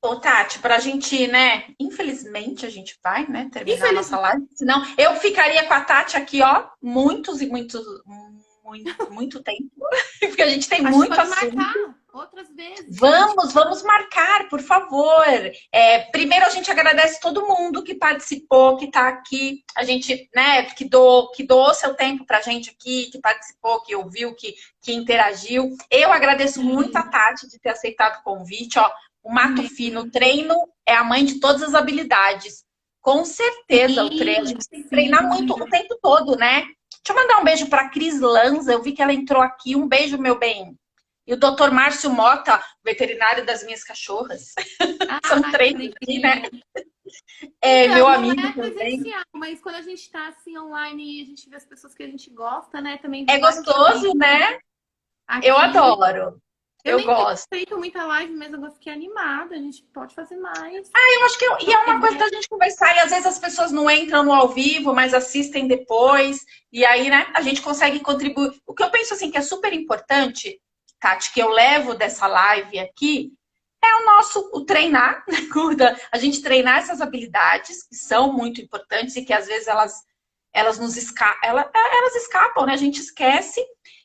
Ô, Tati, pra gente, né? Infelizmente a gente vai, né, terminar a nossa Infelizmente, live. Senão eu ficaria com a Tati aqui, ó, muitos e muitos, muito tempo, porque a gente tem a gente muito pode assunto. marcar outras vezes. Vamos marcar, por favor. Primeiro a gente agradece todo mundo que participou, que está aqui. A gente, né, que doou seu tempo para a gente aqui, que participou, que ouviu, que interagiu. Eu agradeço muito a Tati de ter aceitado o convite. Ó, o Mato Fino, o treino é a mãe de todas as habilidades. Com certeza, o treino. A Sim, gente tem que sim. treinar muito o tempo todo, né? Deixa eu mandar um beijo para Cris Lanza. Eu vi que ela entrou aqui. Um beijo, meu bem. E o doutor Márcio Mota, veterinário das minhas cachorras. São Ah, três que aqui, né? alegria. É, meu Então, não amigo é também. presencial, mas quando a gente está assim online e a gente vê as pessoas que a gente gosta, né? Também É vi vários gostoso, amigos né? Eu aqui. adoro. Eu Eu nem tenho gosto. feito muita live, mas eu fiquei animada. A gente pode fazer mais. Eu acho que e é uma coisa da gente conversar, e às vezes as pessoas não entram no ao vivo, mas assistem depois, e aí, né, a gente consegue contribuir. O que eu penso assim que é super importante, Tati, que eu levo dessa live aqui, é o treinar, né? A gente treinar essas habilidades que são muito importantes e que às vezes elas nos elas escapam, né? A gente esquece.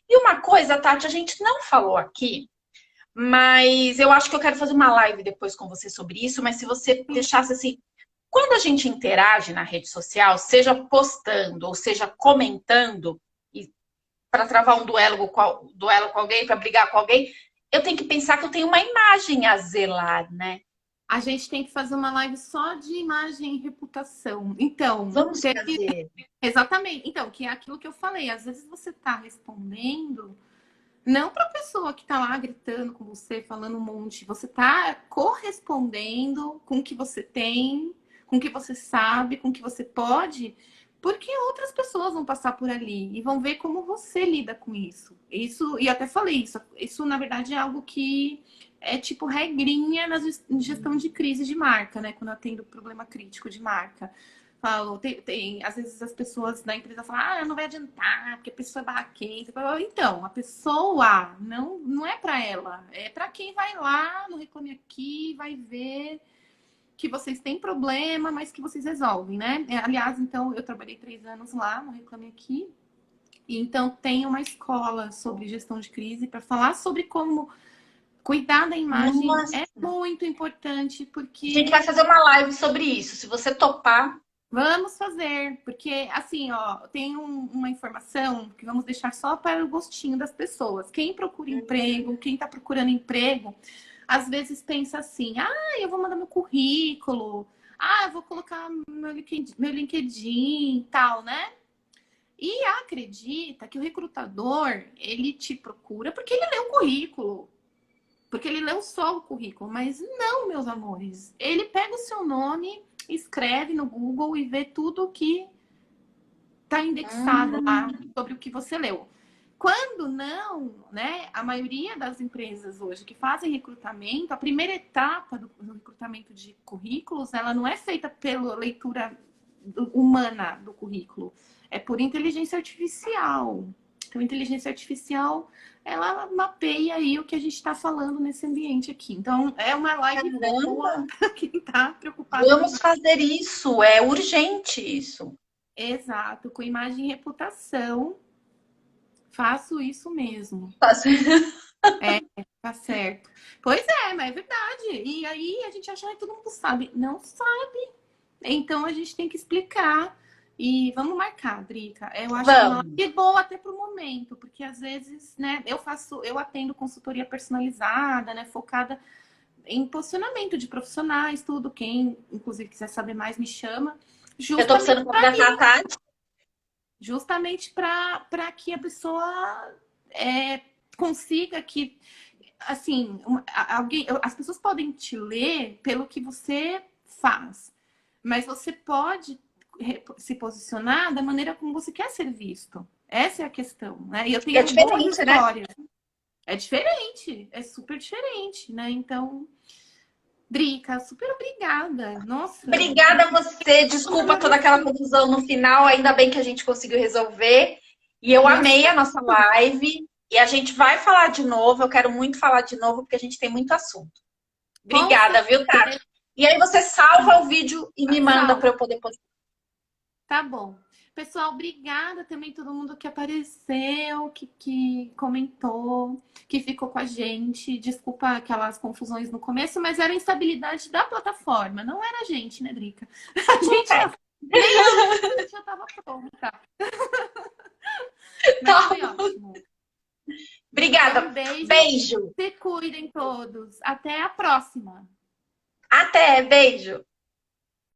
E uma coisa, Tati, a gente não falou aqui, mas eu acho que eu quero fazer uma live depois com você sobre isso, mas se você deixasse assim, quando a gente interage na rede social, seja postando ou seja comentando, para travar um duelo com alguém, para brigar com alguém, eu tenho que pensar que eu tenho uma imagem a zelar, né? A gente tem que fazer uma live só de imagem e reputação. Então, Vamos fazer. exatamente. Então, que é aquilo que eu falei. Às vezes você está respondendo não para a pessoa que está lá gritando com você, falando um monte. Você está correspondendo com o que você tem, com o que você sabe, com o que você pode, porque outras pessoas vão passar por ali e vão ver como você lida com isso. Isso, e até falei isso na verdade é algo que é tipo regrinha na gestão de crise de marca, né? Quando eu atendo problema crítico de marca. Falo, às vezes as pessoas da empresa falam, não vai adiantar, porque a pessoa é barraquenta. Então, a pessoa não é para ela, é para quem vai lá no Reclame Aqui, vai ver que vocês têm problema, mas que vocês resolvem, né? Aliás, então, eu trabalhei 3 anos lá no Reclame Aqui, e então tem uma escola sobre gestão de crise para falar sobre como cuidar da imagem Nossa. é muito importante, A gente porque vai fazer uma live sobre isso. Se você topar, vamos fazer, porque assim, ó, tem uma informação que vamos deixar só para o gostinho das pessoas. Quem procura emprego, quem está procurando emprego, às vezes pensa assim: eu vou mandar meu currículo, eu vou colocar meu LinkedIn e tal, né? E acredita que o recrutador, ele te procura porque ele lê o currículo. Porque ele leu só o currículo, mas não, meus amores. Ele pega o seu nome, escreve no Google e vê tudo que está indexado lá sobre o que você leu. Quando não, né? A maioria das empresas hoje que fazem recrutamento, a primeira etapa do recrutamento de currículos, ela não é feita pela leitura humana do currículo, é por inteligência artificial. Então, a inteligência artificial, ela mapeia aí o que a gente está falando nesse ambiente aqui. Então, é uma live boa para quem está preocupado com vamos imagem. fazer isso. É urgente isso. Exato, com imagem e reputação, faço isso mesmo. Tá certo. Pois é, mas é verdade. E aí a gente acha que todo mundo sabe. Não sabe. Então a gente tem que explicar. E vamos marcar, Drica. Eu acho que é uma Vamos. live boa até pro momento, porque às vezes, né, eu atendo consultoria personalizada, né, focada em posicionamento de profissionais, tudo. Quem, inclusive, quiser saber mais, me chama. Eu tô Justamente precisando contratar a Tati. para que a pessoa consiga que assim alguém, as pessoas podem te ler pelo que você faz, mas você pode se posicionar da maneira como você quer ser visto. Essa é a questão, né? E eu É tenho boas diferente, né? histórias. É diferente, é super diferente, né? Então, Drica, super obrigada. Nossa, Obrigada a você. Desculpa toda aquela confusão no final. Ainda bem que a gente conseguiu resolver. E eu amei a nossa live. E a gente vai falar de novo. Eu quero muito falar de novo, porque a gente tem muito assunto. com Obrigada, viu, Tati? certeza. E aí você salva o vídeo e me manda para Salve. eu poder postar. Tá bom. Pessoal, obrigada também todo mundo que apareceu, que comentou, que ficou com a gente. Desculpa aquelas confusões no começo, mas era a instabilidade da plataforma, não era a gente, né, Drica? A gente já, nem a gente já estava pronta. Mas Tá. foi ótimo. Então, Obrigada. um beijo. Beijo. Se cuidem todos. Até a próxima. Até. Beijo.